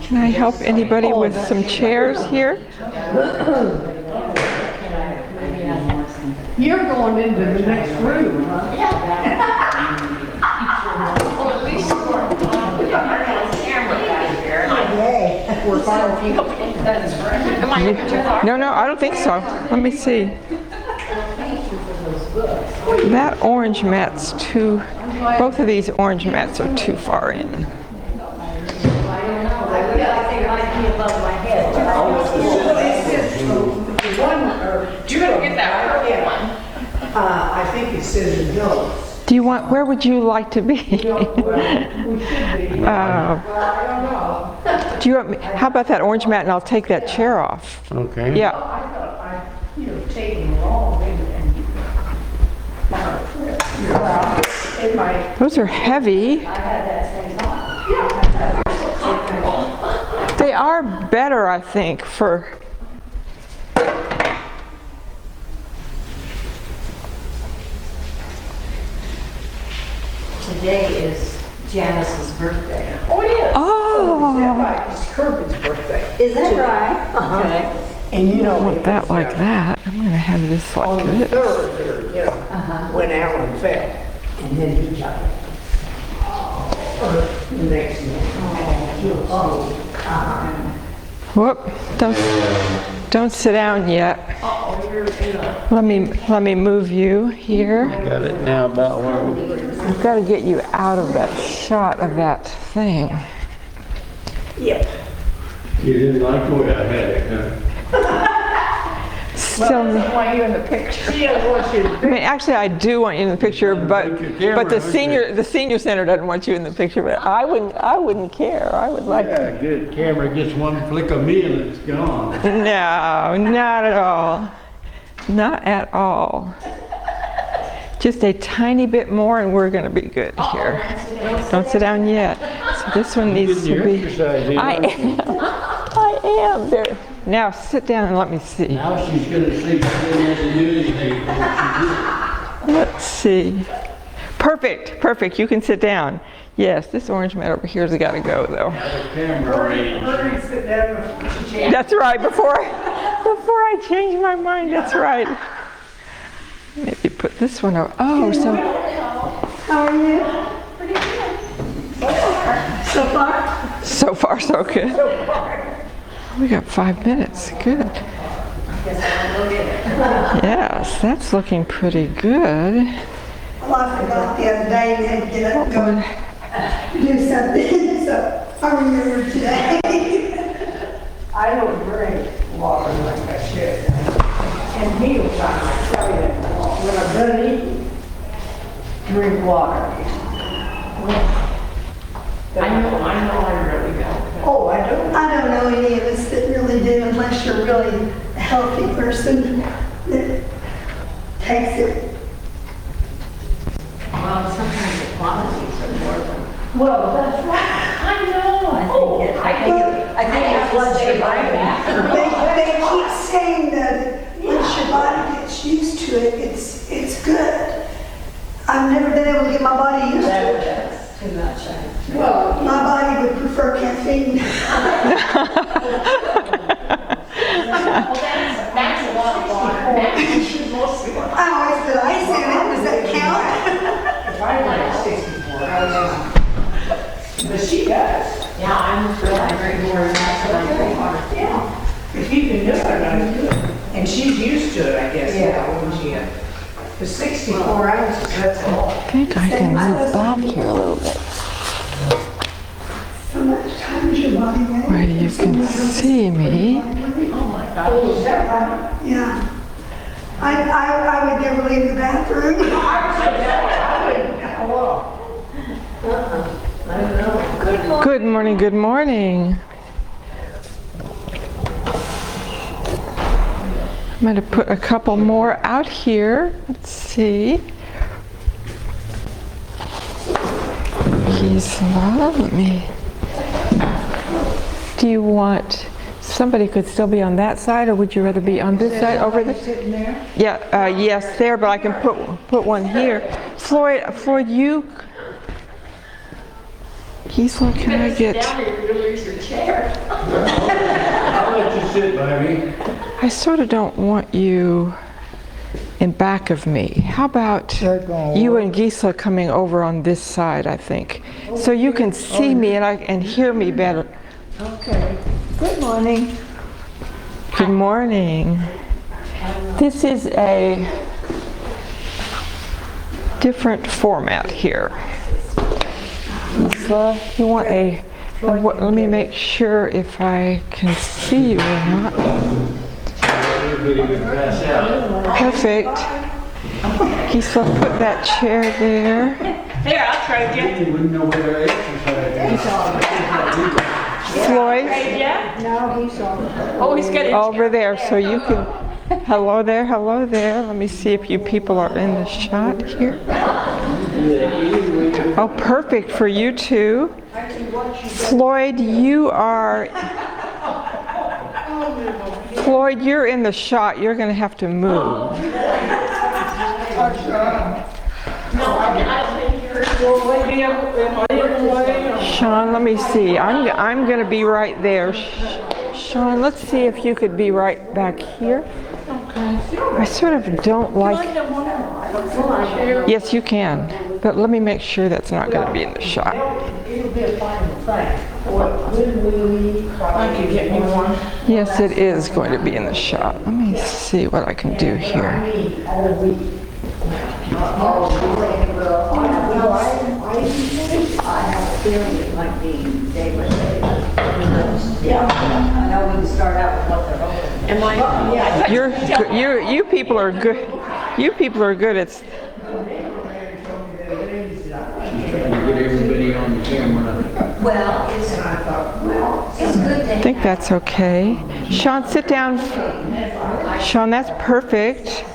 Can I help anybody with some chairs here? You're going into the next room, huh? Yay. We're fine. No, no, I don't think so. Let me see. That orange mat's too, both of these orange mats are too far in. I think it might be above my head. You're gonna get that purple one. I think it says adults. Do you want, where would you like to be? Do you want me, how about that orange mat and I'll take that chair off? Okay. Yeah. Those are heavy. They are better, I think, for. Today is Janice's birthday. Oh, it is. Oh, Right, it's Kirby's birthday. Is that right? Okay. And you know, with that like that, I'm gonna have this on like the this. third, there, you know, when Alan fell, and then he got it. The next one. Whoop! Don't sit down yet. Let me move you here. Got it now about where I've got to get you out of that shot of that thing. Yep. you didn't like the way I had it, huh? Still, I want you in the picture. She doesn't want you to I mean, actually, I do want you in the picture, but the senior center doesn't want you in the picture. But I wouldn't care. I would like. Yeah, good. Camera gets one flick of me and it's gone. No, not at all. Not at all. Just a tiny bit more and we're gonna be good here. Don't sit down yet. So this one needs Getting to your be. exercise in, I aren't you? am. I am. There. Now sit down and let me see. Now she's gonna sleep in the nudity before she Let's see. Perfect, perfect. You can sit down. Yes, this orange mat over here's got to go though. gets the camera range. That's right. Before I change my mind, that's right. Maybe put this one over. Oh, so. How are you? Pretty good. So far? So far, so good. We got 5 minutes. Good. Yes, that's looking pretty good. Well, I forgot the other day and had to get up and go do something, so I remember today. I don't drink water like I should. And mealtime, I tell you, when I'm done eating, drink water. I know I really don't. Oh, I don't know any of us that really do unless you're really a healthy person that takes it. Well, sometimes the quantities are more than. Well, that's right. I know. I think it's blood sugar. They keep saying that once your body gets used to it, it's good. I've never been able to get my body used to it. Too much. Well, my body would prefer caffeine. That's a lot of water. I always put ice in it. Does that count? I like 64. But she does. Yeah, I'm really drink more than that, so I drink water. Yeah. If you can do it, I do it. And she's used to it, I guess, yeah, when she, the 64 ounces, that's all. I think I can move back here a little bit So much time is your body ready? where you can see me. Oh my God. Oh, is that right? Yeah. I would never leave the bathroom. I don't know. Good. Good morning, good morning. I'm going to put a couple more out here. Let's see. Gisela, let me. Do you want, somebody could still be on that side, or would you rather be on this side over there? Sitting there? Yeah, yes, there, but I can put one here. Floyd, you. Gisela, can I get? Down here, you're gonna lose your chair. I'll let you sit, baby. I sort of don't want you in back of me. How about you and Gisela coming over on this side, I think, so you can see me and hear me better. Okay. Good morning. Good morning. This is a different format here. Gisela, you want a, let me make sure if I can see you or not. Everybody would pass out. Perfect. Gisela, put that chair there. Here, I'll try to get You wouldn't know where to exercise. Floyd, yeah. No, he's on. Oh, he's got it. over there, so you can, hello there, hello there. Let me see if you people are in the shot here. Oh, perfect for you two. Floyd, Floyd, you're in the shot. You're going to have to move. Sean, let me see. I'm going to be right there. Sean, let's see if you could be right back here. I sort of don't like. Yes, you can. But let me make sure that's not going to be in the shot. It'll be a final thing. When we, I could get me one. Yes, it is going to be in the shot. Let me see what I can do here. All week. I have a feeling it might be day by day. Yeah, I know we can start out with what they're open. Am I? Yeah. You people are good. You people are good at. Trying to get everybody on on the camera. Well, it's good to I think that's okay. Sean, sit down. Sean, that's perfect.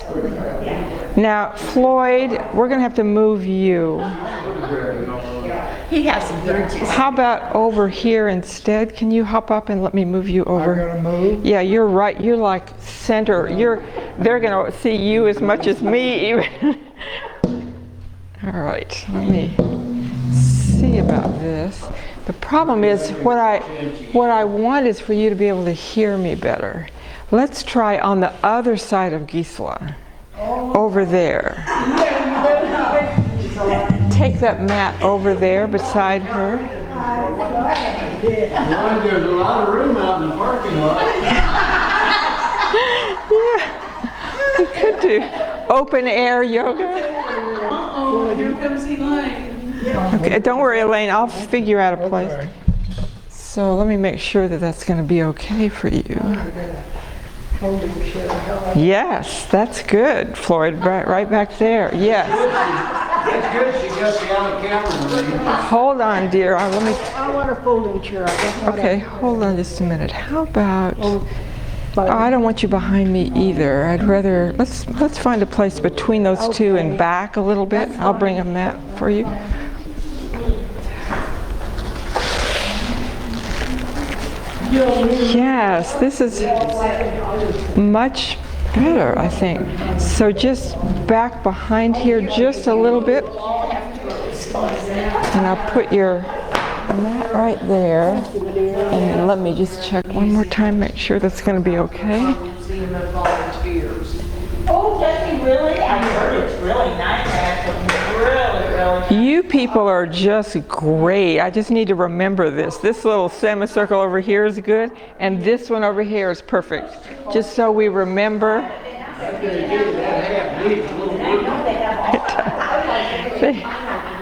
Now, Floyd, we're going to have to move you. He has some good. How about over here instead? Can you hop up and let me move you over? I'm gonna move. Yeah, you're right. You're like center. They're going to see you as much as me even. All right, let me see about this. The problem is what I want is for you to be able to hear me better. Let's try on the other side of Gisela, over there. Take that mat over there beside her. Well, there's a lot of room out in the parking lot. Yeah, you could do open air yoga. Uh-oh, here comes Elaine. Okay, don't worry, Elaine, I'll figure out a place. So let me make sure that that's going to be okay for you. Yes, that's good, Floyd, right back there. Yes. That's good, she got the out of camera. Hold on, dear. Let me. I want a folding chair. I don't want Okay, hold on just a minute. How about? Oh, I don't want you behind me either. I'd rather let's find a place between those two and back a little bit. I'll bring a mat for you. Yes, this is much better, I think. So just back behind here just a little bit. And I'll put your mat right there. And let me just check one more time, make sure that's going to be okay. Oh, does he really? I heard it's really nice, actually. Really. You people are just great. I just need to remember this. This little semicircle over here is good, and this one over here is perfect. Just so we remember.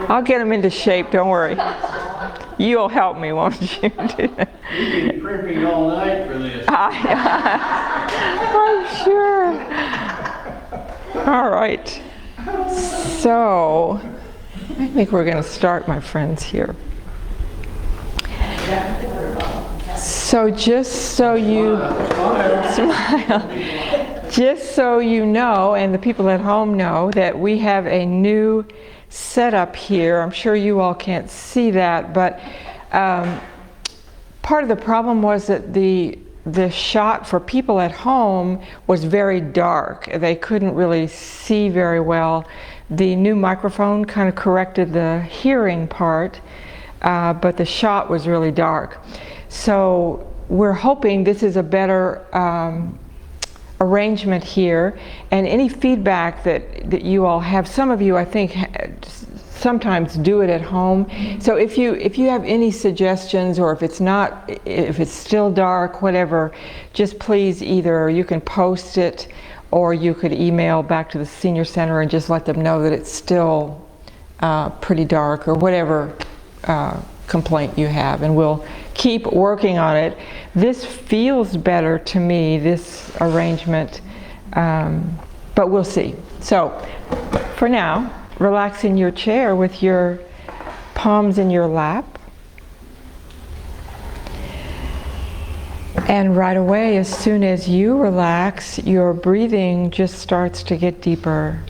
I'll get them into shape, don't worry. You'll help me, won't you? You've been primping all night for this. I'm sure. All right. So, I think we're going to start, my friends, here. So just so you smile, just so you know, and the people at home know, that we have a new setup here. I'm sure you all can't see that, but part of the problem was that the shot for people at home was very dark. They couldn't really see very well. The new microphone kind of corrected the hearing part, but the shot was really dark. So we're hoping this is a better arrangement here, and any feedback that you all have. Some of you, I think, sometimes do it at home. So if you have any suggestions, or if it's still dark, whatever, just please either you can post it, or you could email back to the senior center and just let them know that it's still pretty dark, or whatever complaint you have, and we'll keep working on it. This feels better to me, this arrangement, but we'll see. So for now, relax in your chair with your palms in your lap. And right away, as soon as you relax, your breathing just starts to get deeper.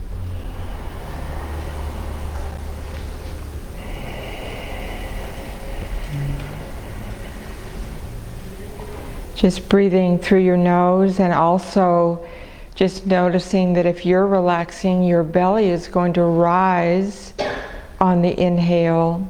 Just breathing through your nose, and also just noticing that if you're relaxing, your belly is going to rise on the inhale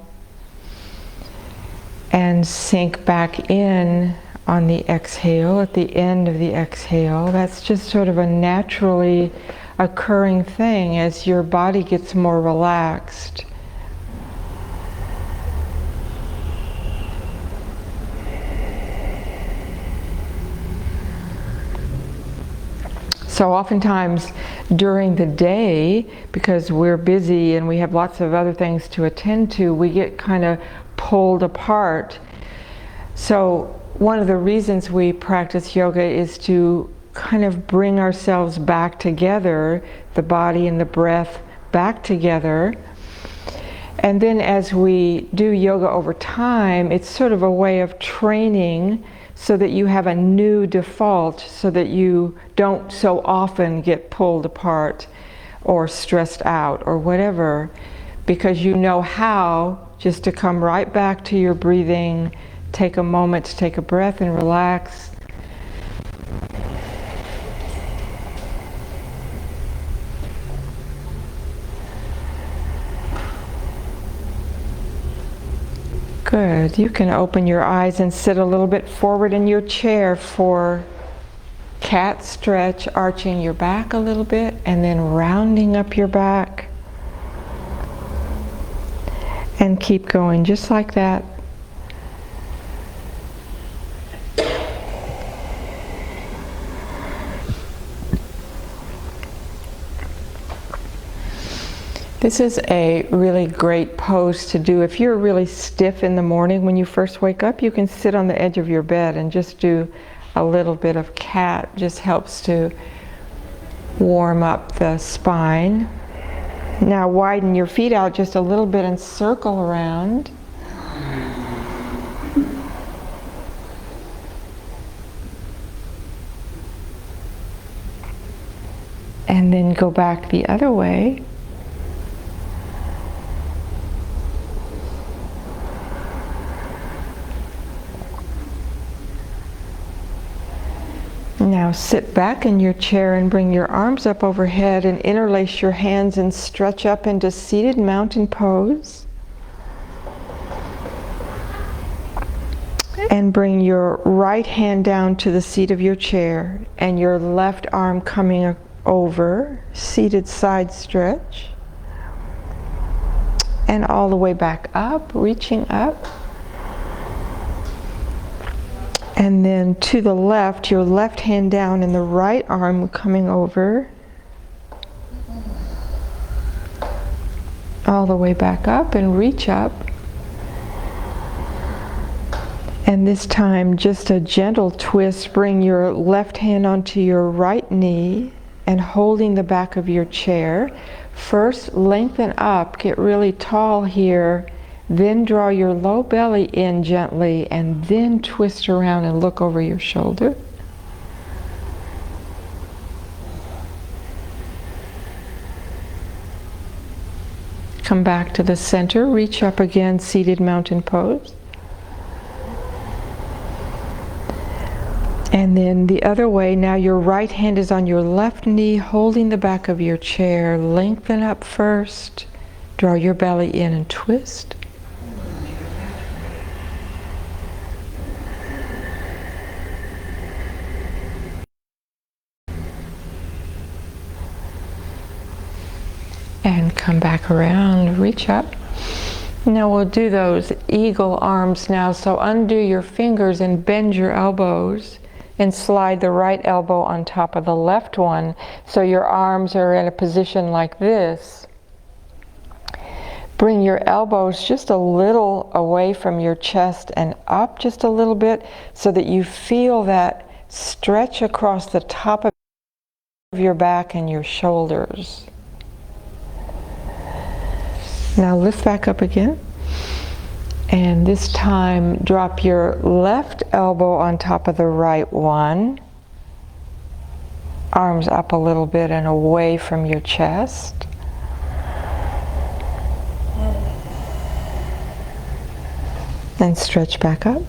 and sink back in on the exhale at the end of the exhale. That's just sort of a naturally occurring thing as your body gets more relaxed. So oftentimes during the day, because we're busy and we have lots of other things to attend to, we get kind of pulled apart. So one of the reasons we practice yoga is to kind of bring ourselves back together, the body and the breath back together. And then as we do yoga over time, it's sort of a way of training so that you have a new default, so that you don't so often get pulled apart or stressed out or whatever, because you know how just to come right back to your breathing, take a moment to take a breath and relax. Good. You can open your eyes and sit a little bit forward in your chair for cat stretch, arching your back a little bit and then rounding up your back. And keep going just like that. This is a really great pose to do. If you're really stiff in the morning when you first wake up, you can sit on the edge of your bed and just do a little bit of cat. Just helps to warm up the spine. Now widen your feet out just a little bit and circle around. And then go back the other way. Now sit back in your chair and bring your arms up overhead and interlace your hands and stretch up into seated mountain pose. And bring your right hand down to the seat of your chair and your left arm coming over, seated side stretch. And all the way back up, reaching up. And then to the left, your left hand down and the right arm coming over. All the way back up and reach up. And this time, just a gentle twist. Bring your left hand onto your right knee and holding the back of your chair. First, lengthen up, get really tall here. Then draw your low belly in gently and then twist around and look over your shoulder. Come back to the center, reach up again, seated mountain pose. And then the other way, now your right hand is on your left knee, holding the back of your chair. Lengthen up first, draw your belly in and twist. And come back around, reach up. Now we'll do those eagle arms now. So undo your fingers and bend your elbows and slide the right elbow on top of the left one. So your arms are in a position like this. Bring your elbows just a little away from your chest and up just a little bit so that you feel that stretch across the top of your back and your shoulders. Now lift back up again, and this time drop your left elbow on top of the right one, arms up a little bit and away from your chest. And stretch back up.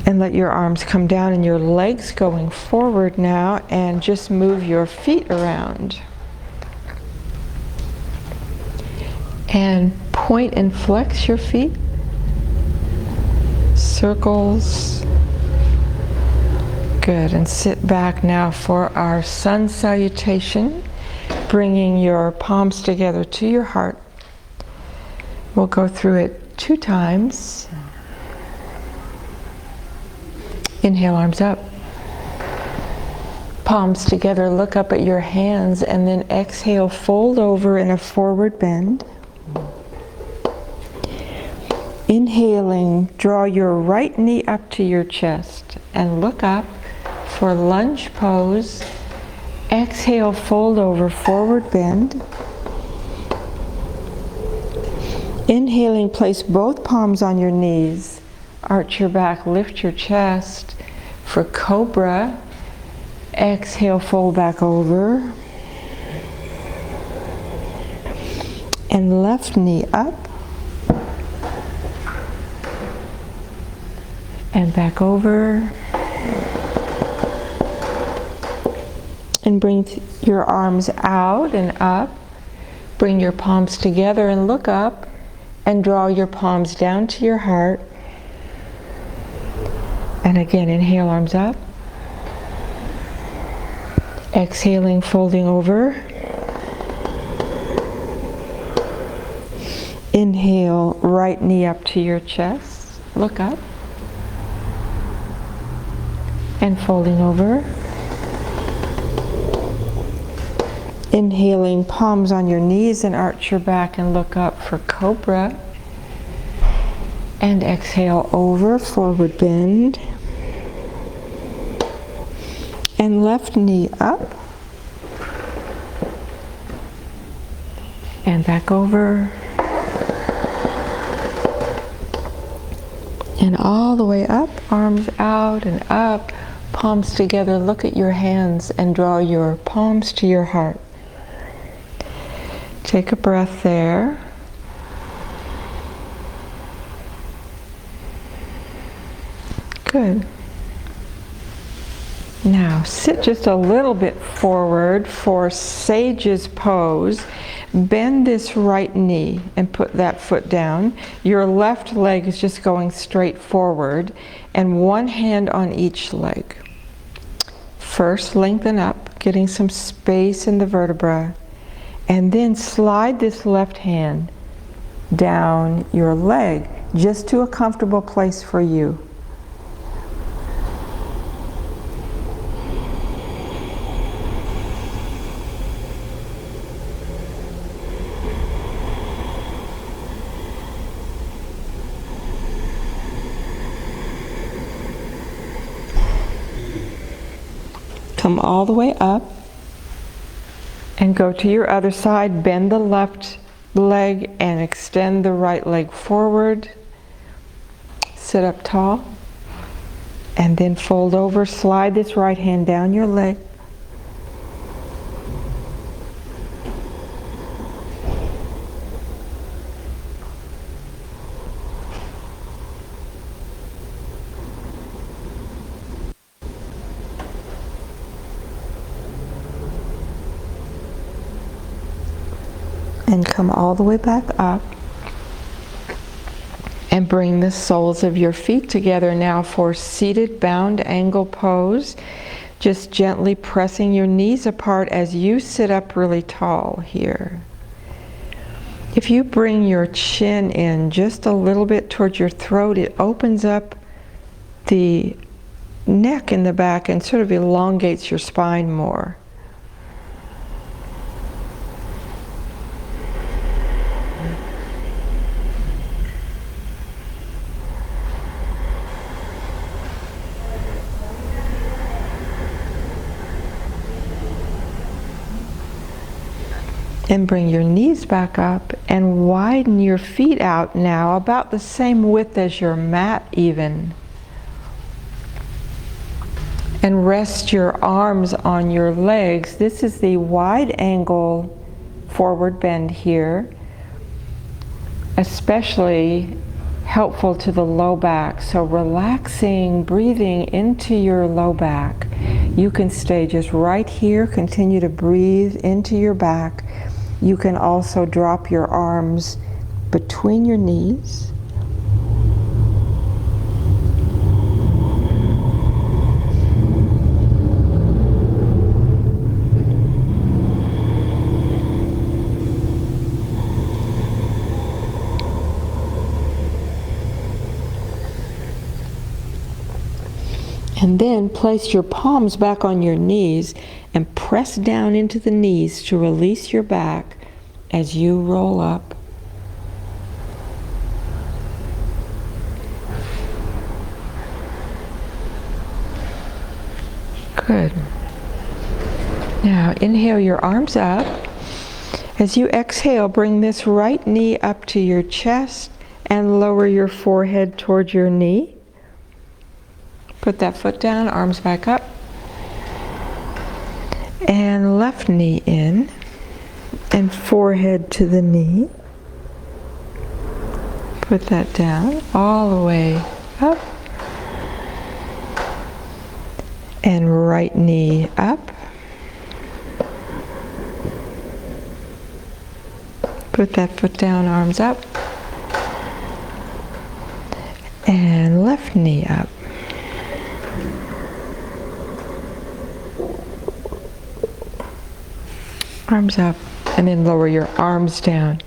And let your arms come down and your legs going forward now, and just move your feet around. And point and flex your feet. Circles. Good. And sit back now for our sun salutation, bringing your palms together to your heart. We'll go through it 2 times. Inhale, arms up. Palms together, look up at your hands, and then exhale, fold over in a forward bend. Inhaling, draw your right knee up to your chest and look up for lunge pose. Exhale, fold over, forward bend. Inhaling, place both palms on your knees. Arch your back, lift your chest for cobra. Exhale, fold back over. And left knee up. And back over. And bring your arms out and up. Bring your palms together and look up. And draw your palms down to your heart. And again, inhale, arms up. Exhaling, folding over. Inhale, right knee up to your chest. Look up. And folding over. Inhaling, palms on your knees and arch your back and look up for cobra. And exhale over, forward bend. And left knee up. And back over. And all the way up, arms out and up, palms together. Look at your hands and draw your palms to your heart. Take a breath there. Good. Now sit just a little bit forward for Sage's pose. Bend this right knee and put that foot down. Your left leg is just going straight forward and one hand on each leg. First, lengthen up, getting some space in the vertebra, and then slide this left hand down your leg just to a comfortable place for you. Come all the way up and go to your other side. Bend the left leg and extend the right leg forward. Sit up tall and then fold over. Slide this right hand down your leg. And come all the way back up and bring the soles of your feet together now for seated bound angle pose. Just gently pressing your knees apart as you sit up really tall here. If you bring your chin in just a little bit towards your throat, it opens up the neck in the back and sort of elongates your spine more. And bring your knees back up and widen your feet out now, about the same width as your mat even. And rest your arms on your legs. This is the wide angle forward bend here, especially helpful to the low back. So relaxing, breathing into your low back. You can stay just right here, continue to breathe into your back. You can also drop your arms between your knees. And then place your palms back on your knees and press down into the knees to release your back as you roll up. Good. Now inhale your arms up As you exhale, bring this right knee up to your chest and lower your forehead towards your knee. Put that foot down, arms back up. And left knee in and forehead to the knee. Put that down, all the way up. And right knee up. Put that foot down, arms up. And left knee up. Arms up, and then lower your arms down.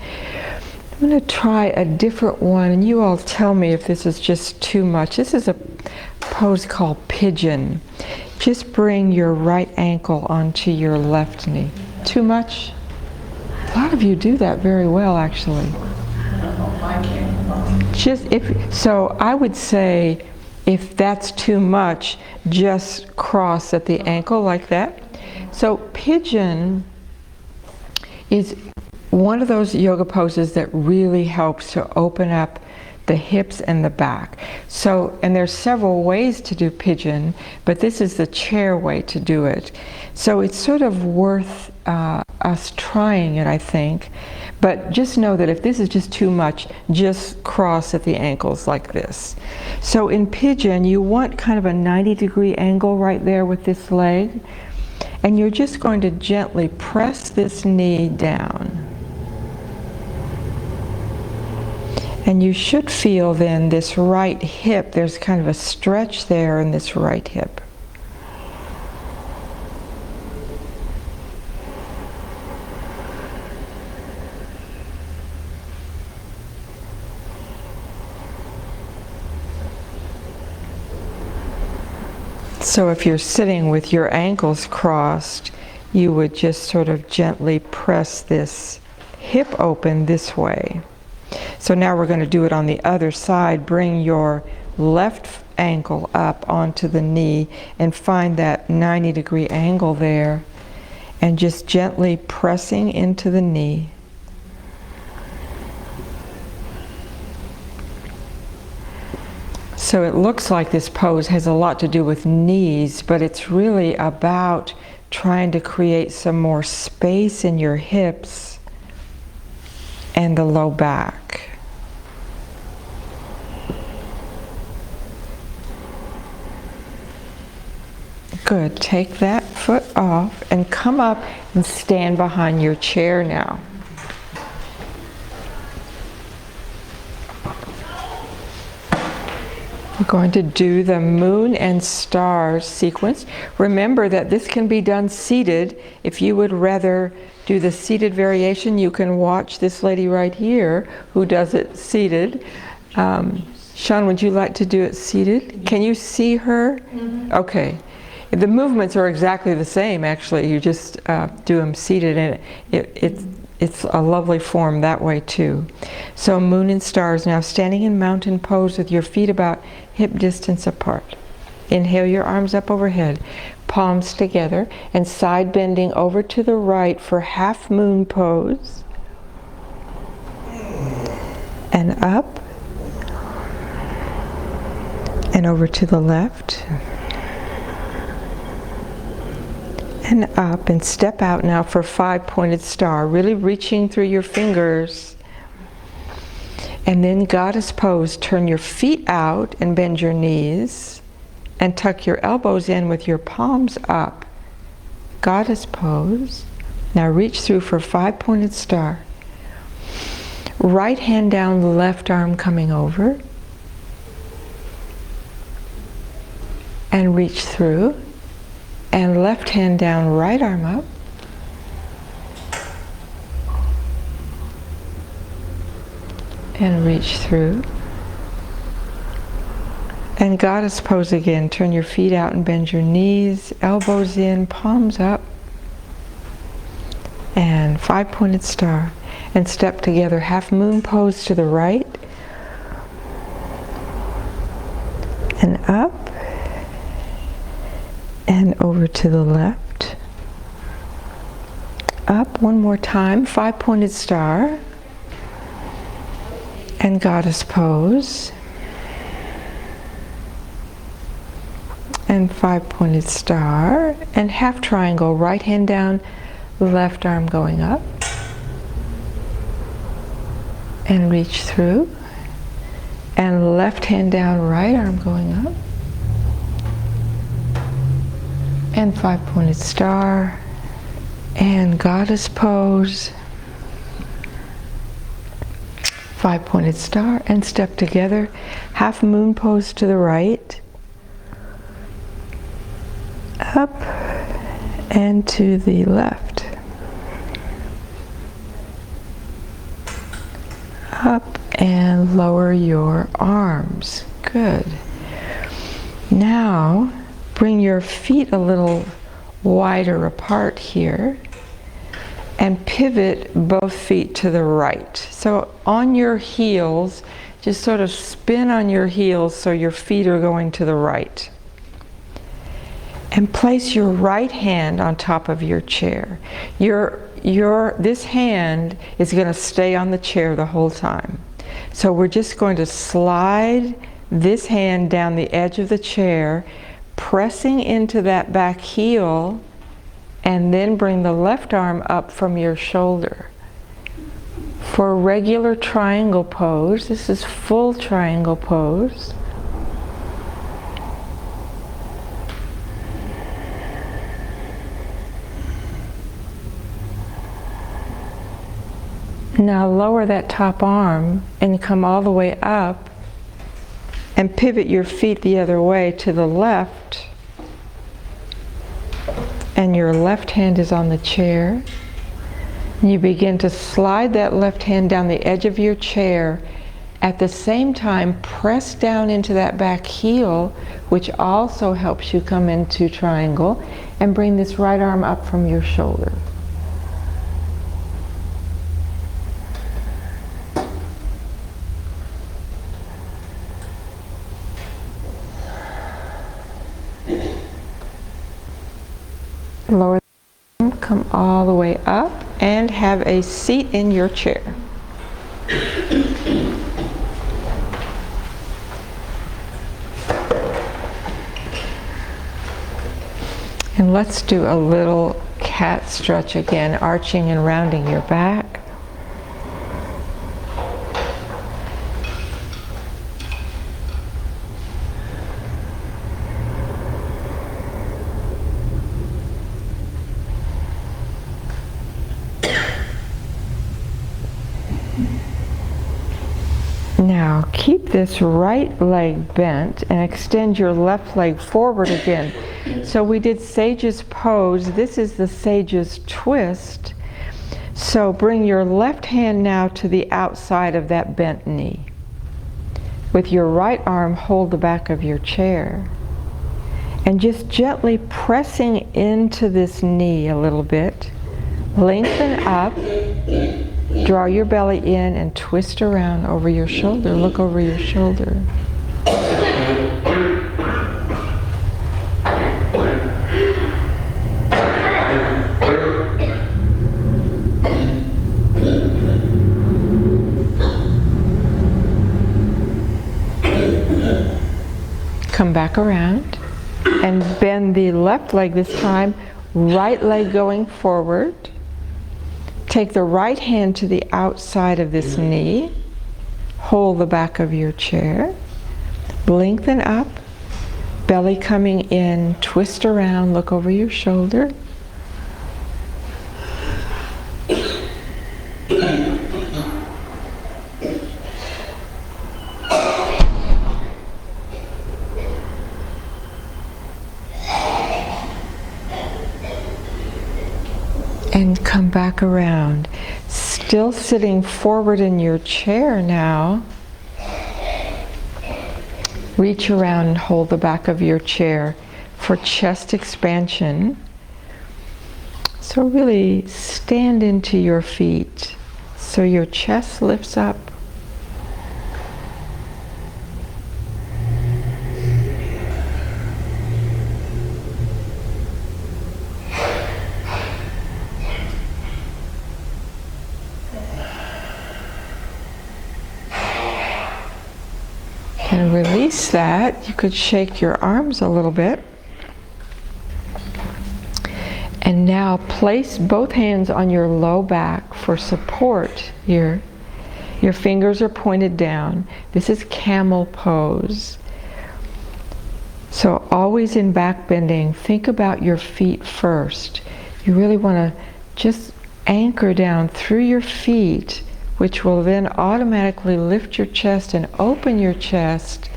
I'm going to try a different one, and you all tell me if this is just too much. This is a pose called pigeon. Just bring your right ankle onto your left knee. Too much? A lot of you do that very well, actually. So I would say, if that's too much, just cross at the ankle like that. So pigeon is one of those yoga poses that really helps to open up the hips and the back. So, and there's several ways to do pigeon, but this is the chair way to do it. So it's sort of worth us trying it, I think. But just know that if this is just too much, just cross at the ankles like this. So in pigeon, you want kind of a 90-degree angle right there with this leg. And you're just going to gently press this knee down. And you should feel then this right hip, there's kind of a stretch there in this right hip. So if you're sitting with your ankles crossed, you would just sort of gently press this hip open this way. So now we're going to do it on the other side. Bring your left ankle up onto the knee and find that 90-degree angle there, and just gently pressing into the knee. So it looks like this pose has a lot to do with knees, but it's really about trying to create some more space in your hips and the low back. Good. Take that foot off and come up and stand behind your chair now. We're going to do the moon and stars sequence. Remember that this can be done seated. If you would rather do the seated variation, you can watch this lady right here who does it seated. Sean, would you like to do it seated? Can you see her? Mm-hmm. Okay. The movements are exactly the same, actually. You just do them seated, and it's a lovely form that way too. So moon and stars, now standing in mountain pose with your feet about hip distance apart. Inhale your arms up overhead, palms together, and side bending over to the right for half moon pose. And up. And over to the left. And up, and step out now for 5-pointed star, really reaching through your fingers. And then goddess pose, turn your feet out and bend your knees and tuck your elbows in with your palms up. Goddess pose. Now reach through for 5-pointed star. Right hand down, left arm coming over. And reach through. And left hand down, right arm up. And reach through. And goddess pose again. Turn your feet out and bend your knees, elbows in, palms up. And 5-pointed star. And step together, half moon pose to the right. And up. And over to the left. Up one more time, 5-pointed star. And goddess pose. And 5-pointed star. And half triangle, right hand down, left arm going up. And reach through. And left hand down, right arm going up. And 5-pointed star. And goddess pose. 5-pointed star. And step together. Half moon pose to the right. Up and to the left. Up and lower your arms. Good. Now bring your feet a little wider apart here and pivot both feet to the right. So on your heels, just sort of spin on your heels so your feet are going to the right. And place your right hand on top of your chair. This hand is going to stay on the chair the whole time. So we're just going to slide this hand down the edge of the chair, pressing into that back heel, and then bring the left arm up from your shoulder. For a regular triangle pose, this is full triangle pose. Now lower that top arm and come all the way up and pivot your feet the other way to the left. And your left hand is on the chair. And you begin to slide that left hand down the edge of your chair. At the same time, press down into that back heel, which also helps you come into triangle, and bring this right arm up from your shoulder. Lower the arm, come all the way up, and have a seat in your chair. And let's do a little cat stretch again, arching and rounding your back. Now keep this right leg bent and extend your left leg forward again. So we did Sage's pose. This is the Sage's twist. So bring your left hand now to the outside of that bent knee. With your right arm, hold the back of your chair. And just gently pressing into this knee a little bit. Lengthen up. Draw your belly in and twist around over your shoulder. Look over your shoulder. Come back around and bend the left leg this time, right leg going forward. Take the right hand to the outside of this knee. Hold the back of your chair. Lengthen up. Belly coming in. Twist around. Look over your shoulder. And come back around. Still sitting forward in your chair now. Reach around and hold the back of your chair for chest expansion. So really stand into your feet so your chest lifts up. And release that. You could shake your arms a little bit. And now place both hands on your low back for support here. Your fingers are pointed down. This is camel pose. So always in back bending, think about your feet first. You really want to just anchor down through your feet, which will then automatically lift your chest and open your chest,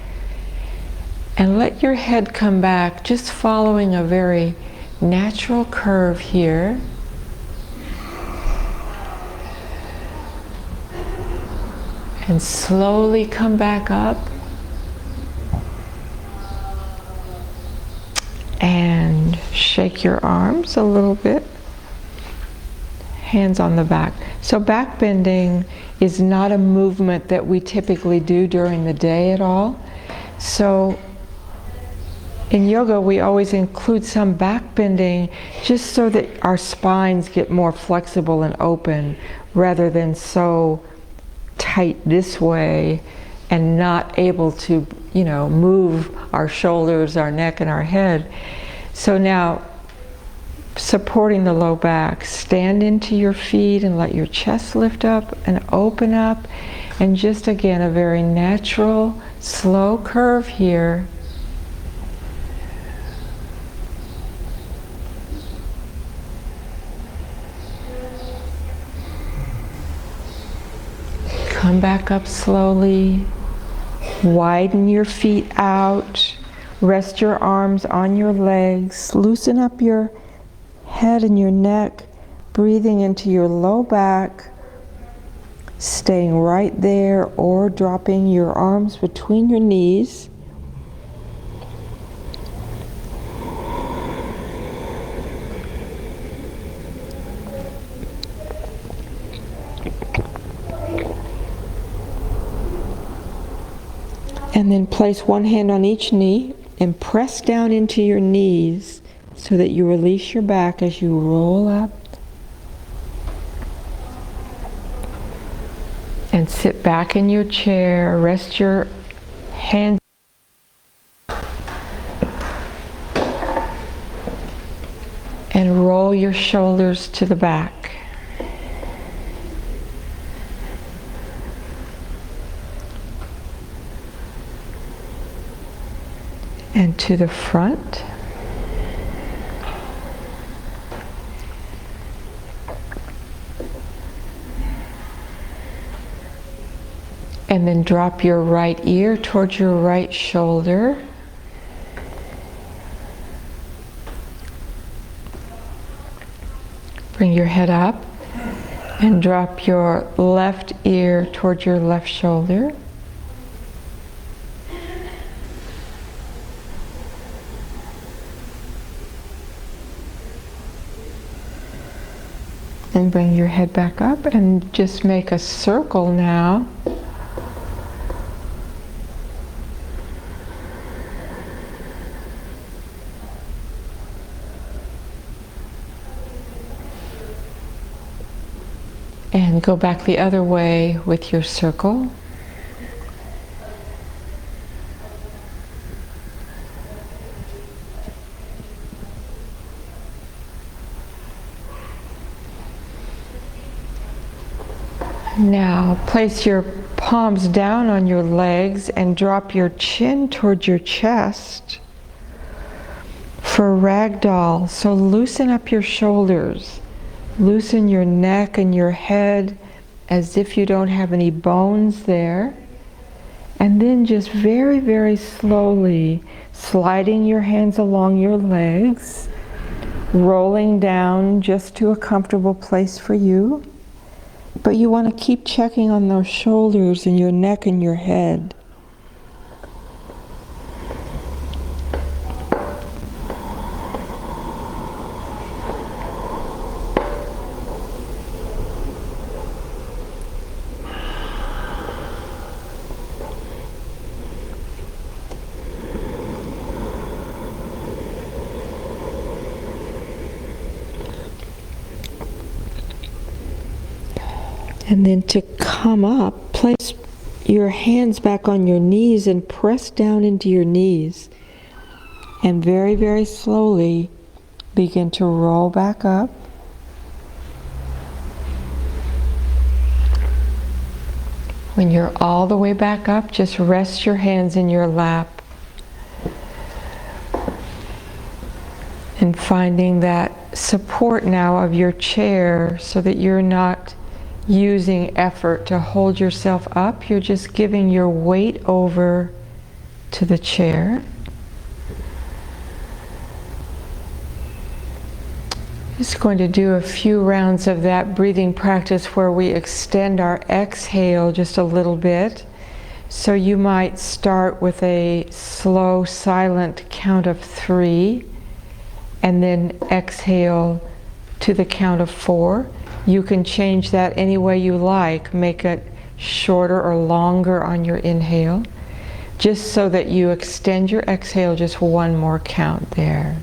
and let your head come back, just following a very natural curve here. And slowly come back up. And shake your arms a little bit. Hands on the back. So back bending is not a movement that we typically do during the day at all. So in yoga, we always include some back bending just so that our spines get more flexible and open, rather than so tight this way and not able to, move our shoulders, our neck, and our head. So now, supporting the low back, stand into your feet and let your chest lift up and open up. And just again, a very natural, slow curve here. Come back up slowly. Widen your feet out. Rest your arms on your legs. Loosen up your head and your neck. Breathing into your low back. Staying right there or dropping your arms between your knees. And then place one hand on each knee and press down into your knees so that you release your back as you roll up. And sit back in your chair, rest your hands. And roll your shoulders to the back. And to the front. And then drop your right ear towards your right shoulder. Bring your head up and drop your left ear towards your left shoulder. And bring your head back up and just make a circle now. And go back the other way with your circle. Now place your palms down on your legs and drop your chin towards your chest for ragdoll. So loosen up your shoulders. Loosen your neck and your head as if you don't have any bones there. And then just very, very slowly sliding your hands along your legs, rolling down just to a comfortable place for you. But you want to keep checking on those shoulders and your neck and your head. And then to come up, place your hands back on your knees and press down into your knees. And very, very slowly begin to roll back up. When you're all the way back up, just rest your hands in your lap. And finding that support now of your chair so that you're not using effort to hold yourself up. You're just giving your weight over to the chair. Just going to do a few rounds of that breathing practice where we extend our exhale just a little bit. So you might start with a slow, silent count of 3, and then exhale to the count of 4. You can change that any way you like. Make it shorter or longer on your inhale, just so that you extend your exhale just one more count there.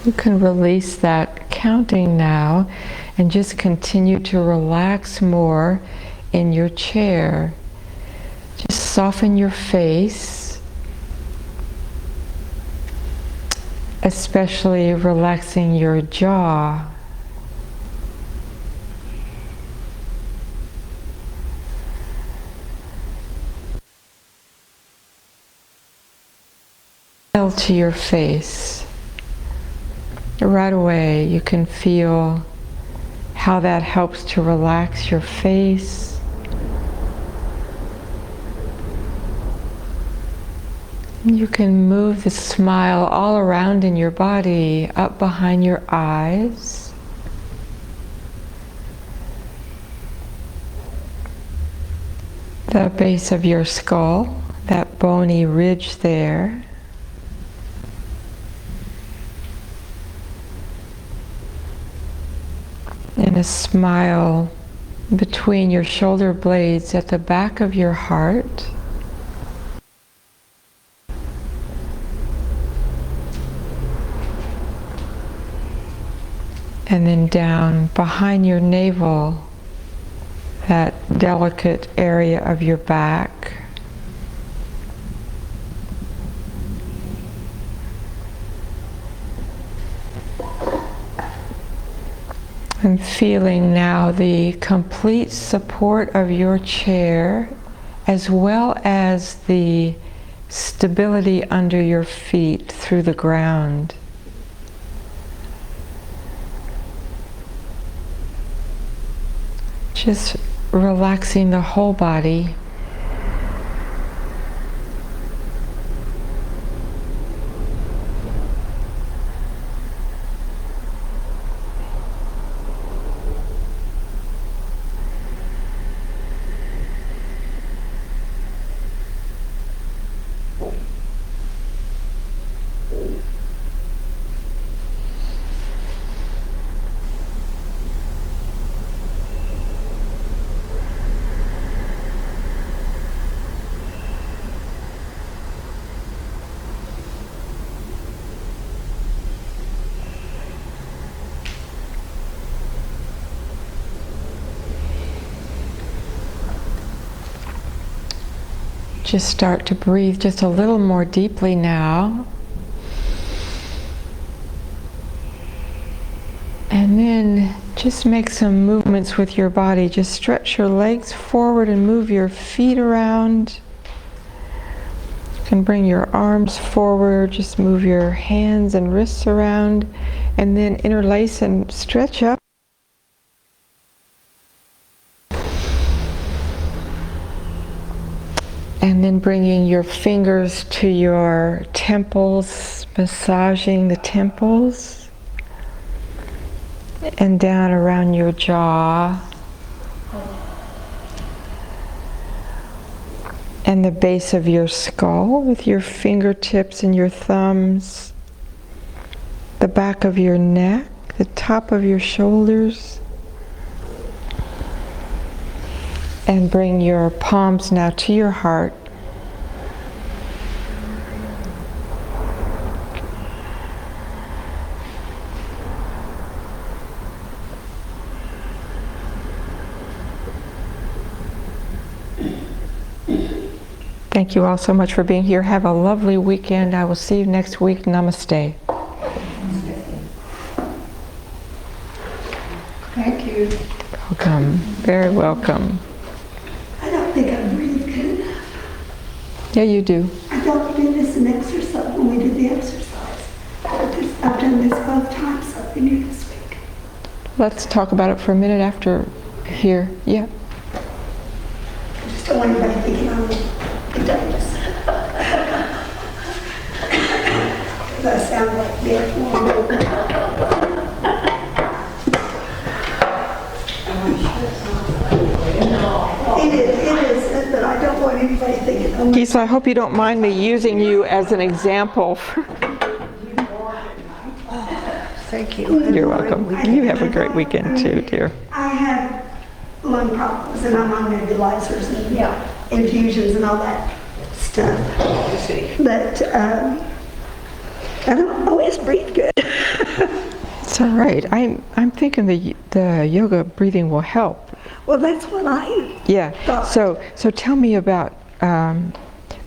You can release that counting now and just continue to relax more in your chair. Just soften your face, especially relaxing your jaw. Smile to your face. Right away, you can feel how that helps to relax your face. You can move the smile all around in your body, up behind your eyes. The base of your skull, that bony ridge there. And a smile between your shoulder blades at the back of your heart. And then down behind your navel, that delicate area of your back. And feeling now the complete support of your chair, as well as the stability under your feet through the ground. Just relaxing the whole body. just start to breathe just a little more deeply now. And then just make some movements with your body. Just stretch your legs forward and move your feet around. You can bring your arms forward, just move your hands and wrists around, and then interlace and stretch up. And then bringing your fingers to your temples, massaging the temples. And down around your jaw. And the base of your skull with your fingertips and your thumbs. The back of your neck, the top of your shoulders. And bring your palms now to your heart. Thank you all so much for being here. Have a lovely weekend. I will see you next week. Namaste. Thank you. Welcome. Very welcome. I don't think I breathe good enough. Yeah, you do. I don't do this in exercise when we did the exercise. I've done this both times I've been here this week. Let's talk about it for a minute after here. Yeah. I just don't want anybody thinking I'm ridiculous. Because I sound like death. It is, but I don't want anybody thinking I'm Gisela, I hope you don't mind me using you as an example. Thank you. You're welcome. You have a great weekend too, dear. I have lung problems and I'm on nebulizers and infusions and all that stuff. But I don't always breathe good. It's all right. I'm thinking the yoga breathing will help. Well, that's what I Yeah. thought. So tell me about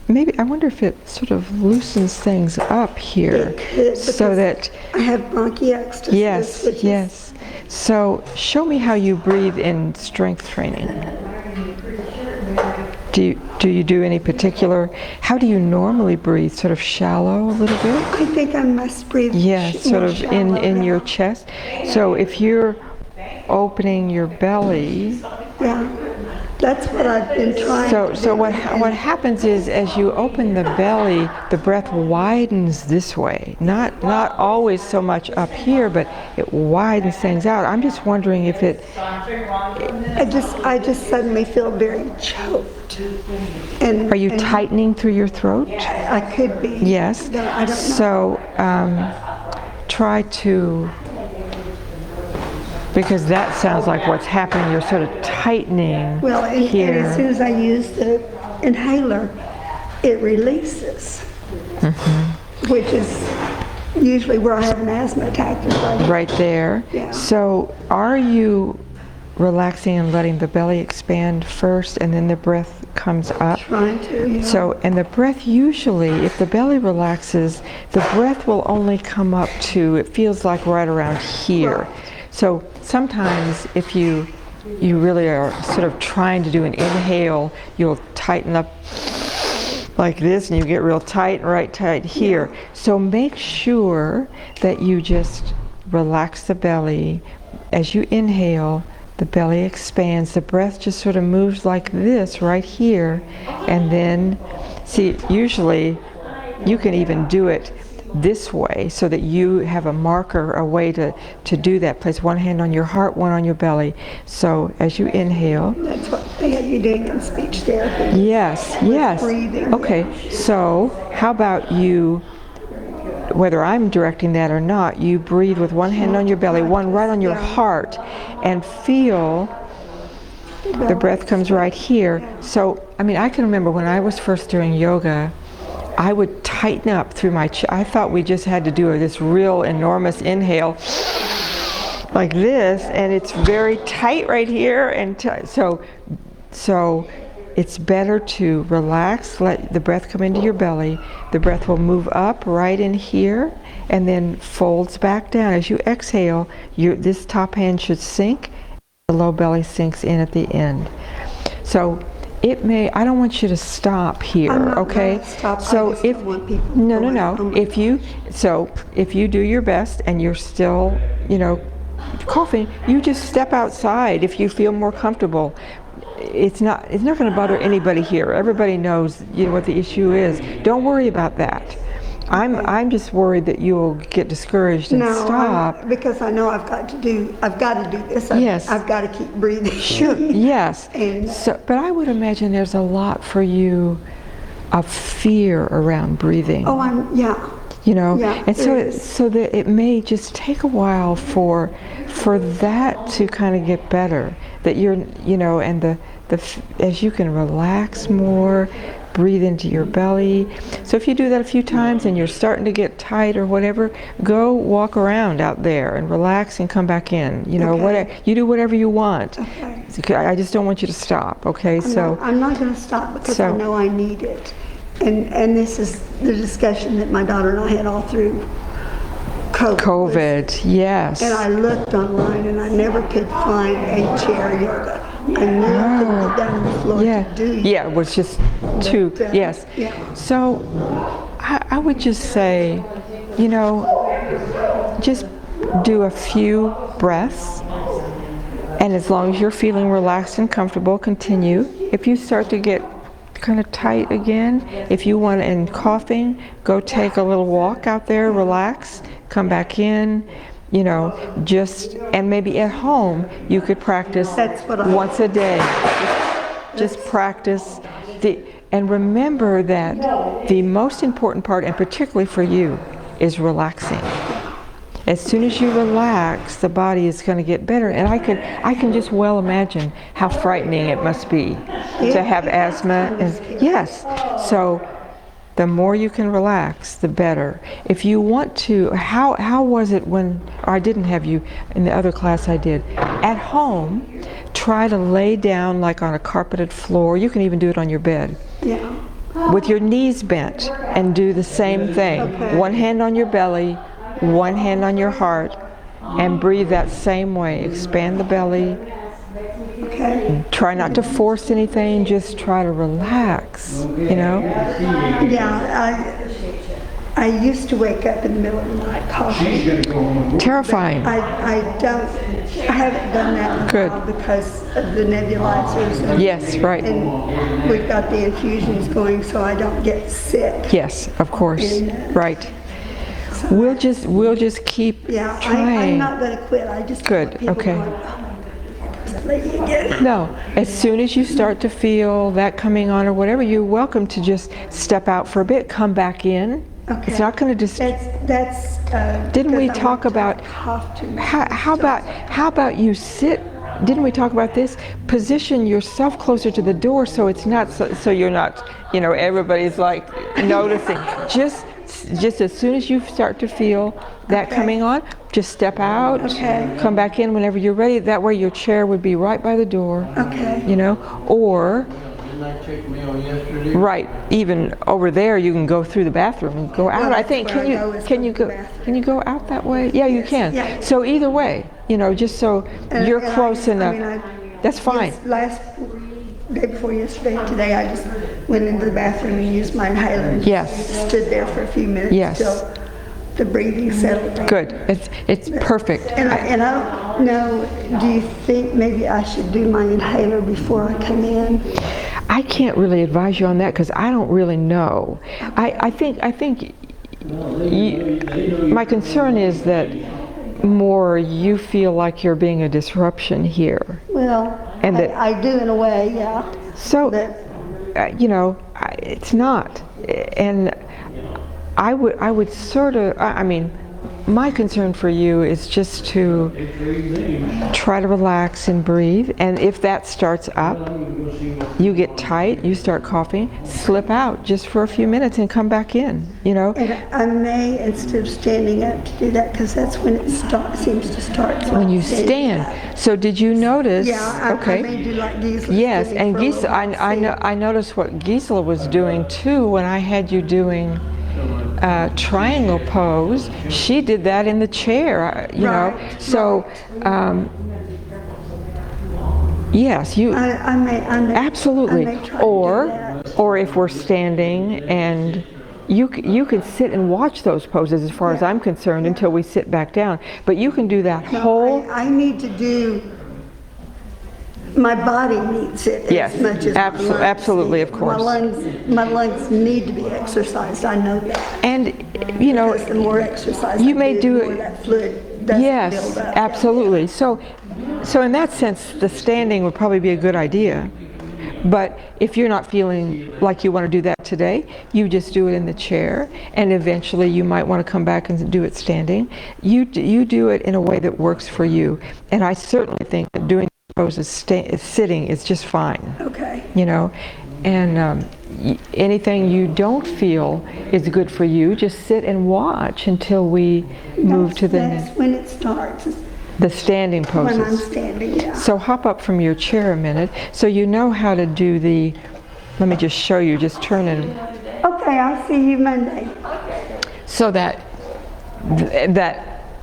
maybe I wonder if it sort of loosens things up here, It could, so because that I have bronchiectasis. yes, which is- yes. So show me how you breathe in strength training. Do you do any particular? How do you normally breathe? Sort of shallow a little bit? I think I must breathe. Yes, sort more of shallow in now. your chest. So if you're opening your belly, Yeah, that's what I've been trying to so do. what happens is as you open the belly, the breath widens this way. Not always so much up here, but it widens things out. I'm just wondering if it. I just suddenly feel very choked. And Are you and tightening through your throat? I could be. Yes. No, I don't know. So try to. Because that sounds like what's happening. You're sort of tightening Well, and as soon here. as I use the inhaler, it releases, which is usually where I have an asthma attack. is Right there. Yeah. So are you relaxing and letting the belly expand first and then the breath comes up? Trying to, yeah. So, and the breath usually, if the belly relaxes, the breath will only come up to, it feels like right around here. So sometimes if you really are sort of trying to do an inhale, you'll tighten up like this and you get real tight and right tight here. So make sure that you just relax the belly. As you inhale, the belly expands, the breath just sort of moves like this right here, and then, see, usually you can even do it this way so that you have a marker, a way to do that. Place one hand on your heart, one on your belly. So as you inhale, That's what they have you doing in speech therapy. yes, yes. breathing. Okay, so how about you, whether I'm directing that or not, you breathe with one hand on your belly, one right on your heart, and feel the breath comes right here. So, I mean, I can remember when I was first doing yoga, I would tighten up through my chest. I thought we just had to do this real enormous inhale like this, and it's very tight right here, and so it's better to relax, let the breath come into your belly. The breath will move up right in here and then folds back down. As you exhale, this top hand should sink, the low belly sinks in at the end. So it may, I don't want you to stop here, I'm not okay? gonna stop. I So just if, don't want people no, going, no, "Oh no. my If you do your best and you're still, coughing, you just step outside if you feel more comfortable. It's not going to bother anybody here. Everybody knows, what the issue is. Don't worry about that. I'm just worried that you'll get discouraged and No, stop. because I know I've got to do this. Yes. I've got to keep breathing. Sure, yes. And But I would imagine there's a lot for you of fear around breathing. oh, yeah, And so there it, is. so that it may just take a while for that to kind of get better. That you're, and as you can relax more, breathe into your belly. So if you do that a few times and you're starting to get tight or whatever, go walk around out there and relax and come back in. Whatever you do, whatever you want. Okay. I just don't want you to stop. Okay, I'm not going to stop because I know I need it. And this is the discussion that my daughter and I had all through COVID. Yes. And I looked online and I never could find a chair yoga. I knew I couldn't get down on the floor to do yoga. Yeah, it was just too, yes. Yeah. So I would just say, just do a few breaths. And as long as you're feeling relaxed and comfortable, continue. If you start to get kind of tight again, if you want, and coughing, go take a little walk out there, relax, come back in, and maybe at home you could practice once a day. Just practice. And remember that the most important part, and particularly for you, is relaxing. As soon as you relax, the body is going to get better. And I can just well imagine how frightening it must be to have asthma. Yes. So the more you can relax, the better. If you want to, how was it when, or I didn't have you in the other class I did, at home, try to lay down like on a carpeted floor. You can even do it on your bed. Yeah. With your knees bent, and do the same thing. Okay. One hand on your belly, one hand on your heart, and breathe that same way. Expand the belly. Okay. Try not to force anything, just try to relax, Yeah, I used to wake up in the middle of the night coughing. Terrifying. I haven't done that in a Good. while because of the nebulizers. Yes, right. And we've got the infusions going so I don't get sick. Yes, of course. And, Right. We'll just keep Yeah, I'm trying. not going to quit. I just Good, want people okay. going, oh my God, that lady again. No, as soon as you start to feel that coming on or whatever, you're welcome to just step out for a bit, come back in. Okay. It's not going to just. That's Didn't we because I talk want to about cough too much. how about you sit? Didn't we talk about this? Position yourself closer to the door so it's not so you're not, everybody's like noticing. Just as soon as you start to feel that coming on, just step out, come back in whenever you're ready. That way your chair would be right by the door. Okay. Or Didn't I check mail yesterday? right, even over there you can go through the bathroom and go out. Well, I think that's where I go is can you through go the bathroom. can you go out that way? Yeah, you can. Yeah. So either way, just so you're close enough. That's fine. Day before yesterday, today I just went into the bathroom and used my inhaler. And Yes. stood there for a few minutes Yes. till the breathing settled down. Good. It's perfect. And I don't know, do you think maybe I should do my inhaler before I come in? I can't really advise you on that because I don't really know. I think my concern is that more you feel like you're being a disruption here. Well, And that- I do in a way, yeah. So, But it's not. And I would sort of, my concern for you is just to try to relax and breathe. And if that starts up, you get tight, you start coughing, slip out just for a few minutes and come back in, you know. And I may, instead of standing up, to do that, because that's when it seems to start. So When you standing up. stand. So did you notice? Yeah, I Okay. may do like Gisela. Yes, sitting and for a little Gisela, while, I noticed what Gisela was doing too when I had you doing triangle pose. She did that in the chair, you know. Right, So, yes, you I may absolutely. I may try to do that. Or if we're standing and you can sit and watch those poses as far as I'm concerned until we sit back down. But you can do that No, whole. I need to do, my body needs it Yes, as much as my lungs. absolutely, of course. My lungs need to be exercised, I know that. And, you know, Because the more exercise you I may do, do the more it- that fluid does yes, build up. absolutely. So in that sense, the standing would probably be a good idea. But if you're not feeling like you want to do that today, you just do it in the chair, and eventually you might want to come back and do it standing. You do it in a way that works for you. And I certainly think that doing poses sitting is just fine. Okay. You know, and anything you don't feel is good for you, just sit and watch until we move to That's when it starts, is the standing when I'm poses. standing, yeah. So hop up from your chair a minute, so you know how to do the, let me just show you, just turn and, Okay, I'll see you Monday. so that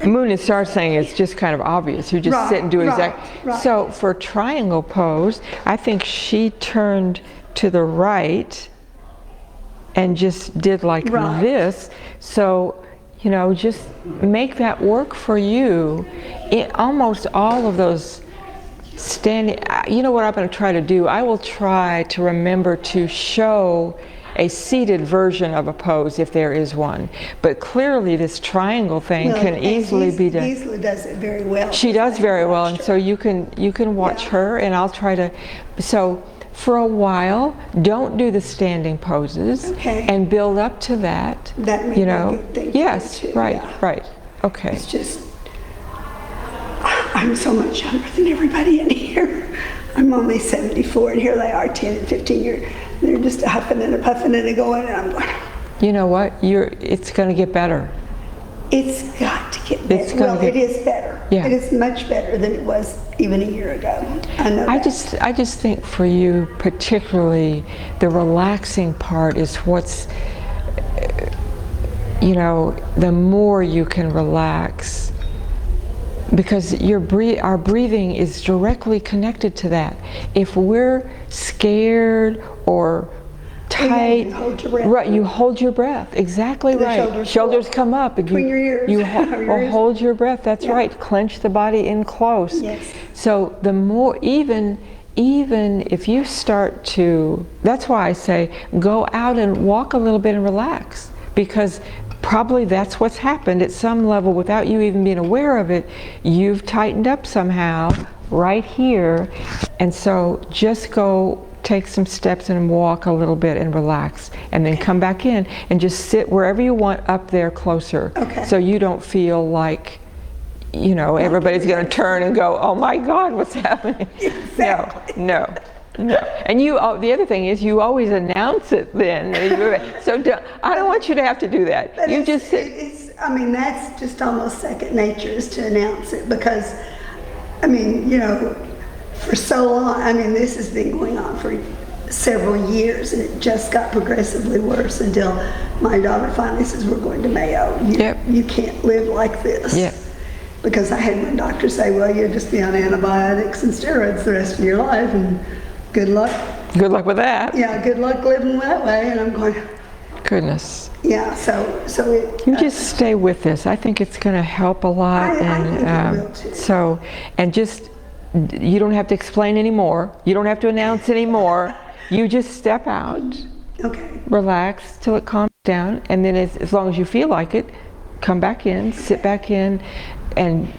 Moon and Star saying it's just kind of obvious. You just Right, sit and do right, exactly. right. So for triangle pose, I think she turned to the right and just did like Right. this. So, you know, just make that work for you. Almost all of those standing, you know what I'm going to try to do? I will try to remember to show a seated version of a pose if there is one. But clearly this triangle thing Well, can and easily be done. Gisela does it very well. She does very well, and so you can watch Yeah. her, and I'll try to. So for a while, don't do the standing poses, Okay. and build up to that. That may you be a know. good thing to Yes, do, too, right, yeah. right. Okay. It's just, I'm so much younger than everybody in here. I'm only 74, and here they are 10 and 15 years. They're just a huffing and a puffing and a going, and I'm going, You know what? It's going to get better. it's got to get better. It's gonna Well, get- it is better. Yeah. It is much better than it was even a year ago. I know I that. just think for you particularly, the relaxing part is what's, you know, the more you can relax, because our breathing is directly connected to that. If we're scared or tight, you hold your breath. right, you hold your breath. Exactly The right. shoulders go come up. between your ears. You Your ears. hold your breath. That's Yeah. right. Clench the body in close. Yes. So the more, even if you start to, that's why I say go out and walk a little bit and relax, because probably that's what's happened at some level without you even being aware of it. You've tightened up somehow right here, and so just go take some steps and walk a little bit and relax, and then come back in and just sit wherever you want up there closer. Okay. So you don't feel like, you know, everybody's going to turn and go, oh my God, what's happening? Exactly. No. And the other thing is you always announce it then. So I don't want you to have to do that. But You it's- just sit. I mean, that's just almost second nature, is to announce it, because, I mean, you know, for so long, I mean, this has been going on for several years, and it just got progressively worse until my daughter finally says, we're going to Mayo. You can't live like this. Yep. Because I had my doctor say, well, you'll just be on antibiotics and steroids the rest of your life, and good luck. Good luck with that. Yeah, good luck living that way. And I'm going, Goodness. yeah, so it. You just stay with this. I think it's going to help a lot. I think it will too. So, and just, you don't have to explain anymore. You don't have to announce anymore. You just step out, Okay. relax till it calms down, and then as long as you feel like it, come back in, sit back in, and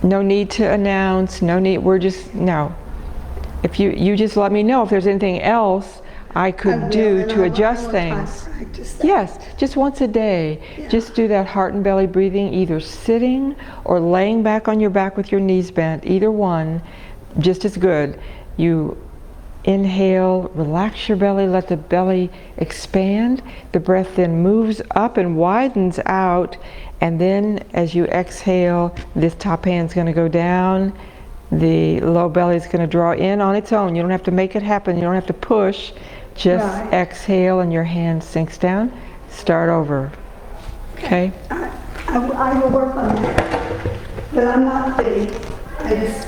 no need to announce, no need, no. If you just let me know if there's anything else, I I could will, do and to I adjust will try to things. practice that. Yes, just once a day. Just do that heart and belly breathing, either sitting or laying back on your back with your knees bent, either one, just as good. You inhale, relax your belly, let the belly expand. The breath then moves up and widens out, and then as you exhale, this top hand's going to go down. The low belly is going to draw in on its own. You don't have to make it happen. You don't have to push. Just Right. exhale and your hand sinks down. Start over. Okay? I will work on that, but I'm not quitting.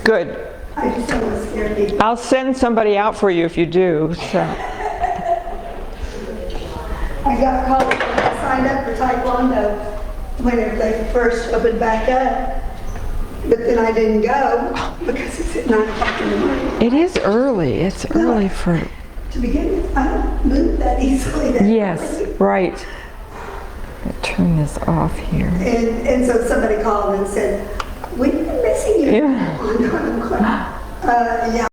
Good. I just don't want to scare people. I'll send somebody out for you if you do. So. I got called, I signed up for Taekwondo whenever they first opened back up, but then I didn't go because it's at 9 o'clock in the morning. It is early. It's early for... To begin with, I don't move that easily. that Yes, early. right. Turn this off here. And so somebody called and said, we've been missing you. Yeah. On 9 o'clock. Yeah,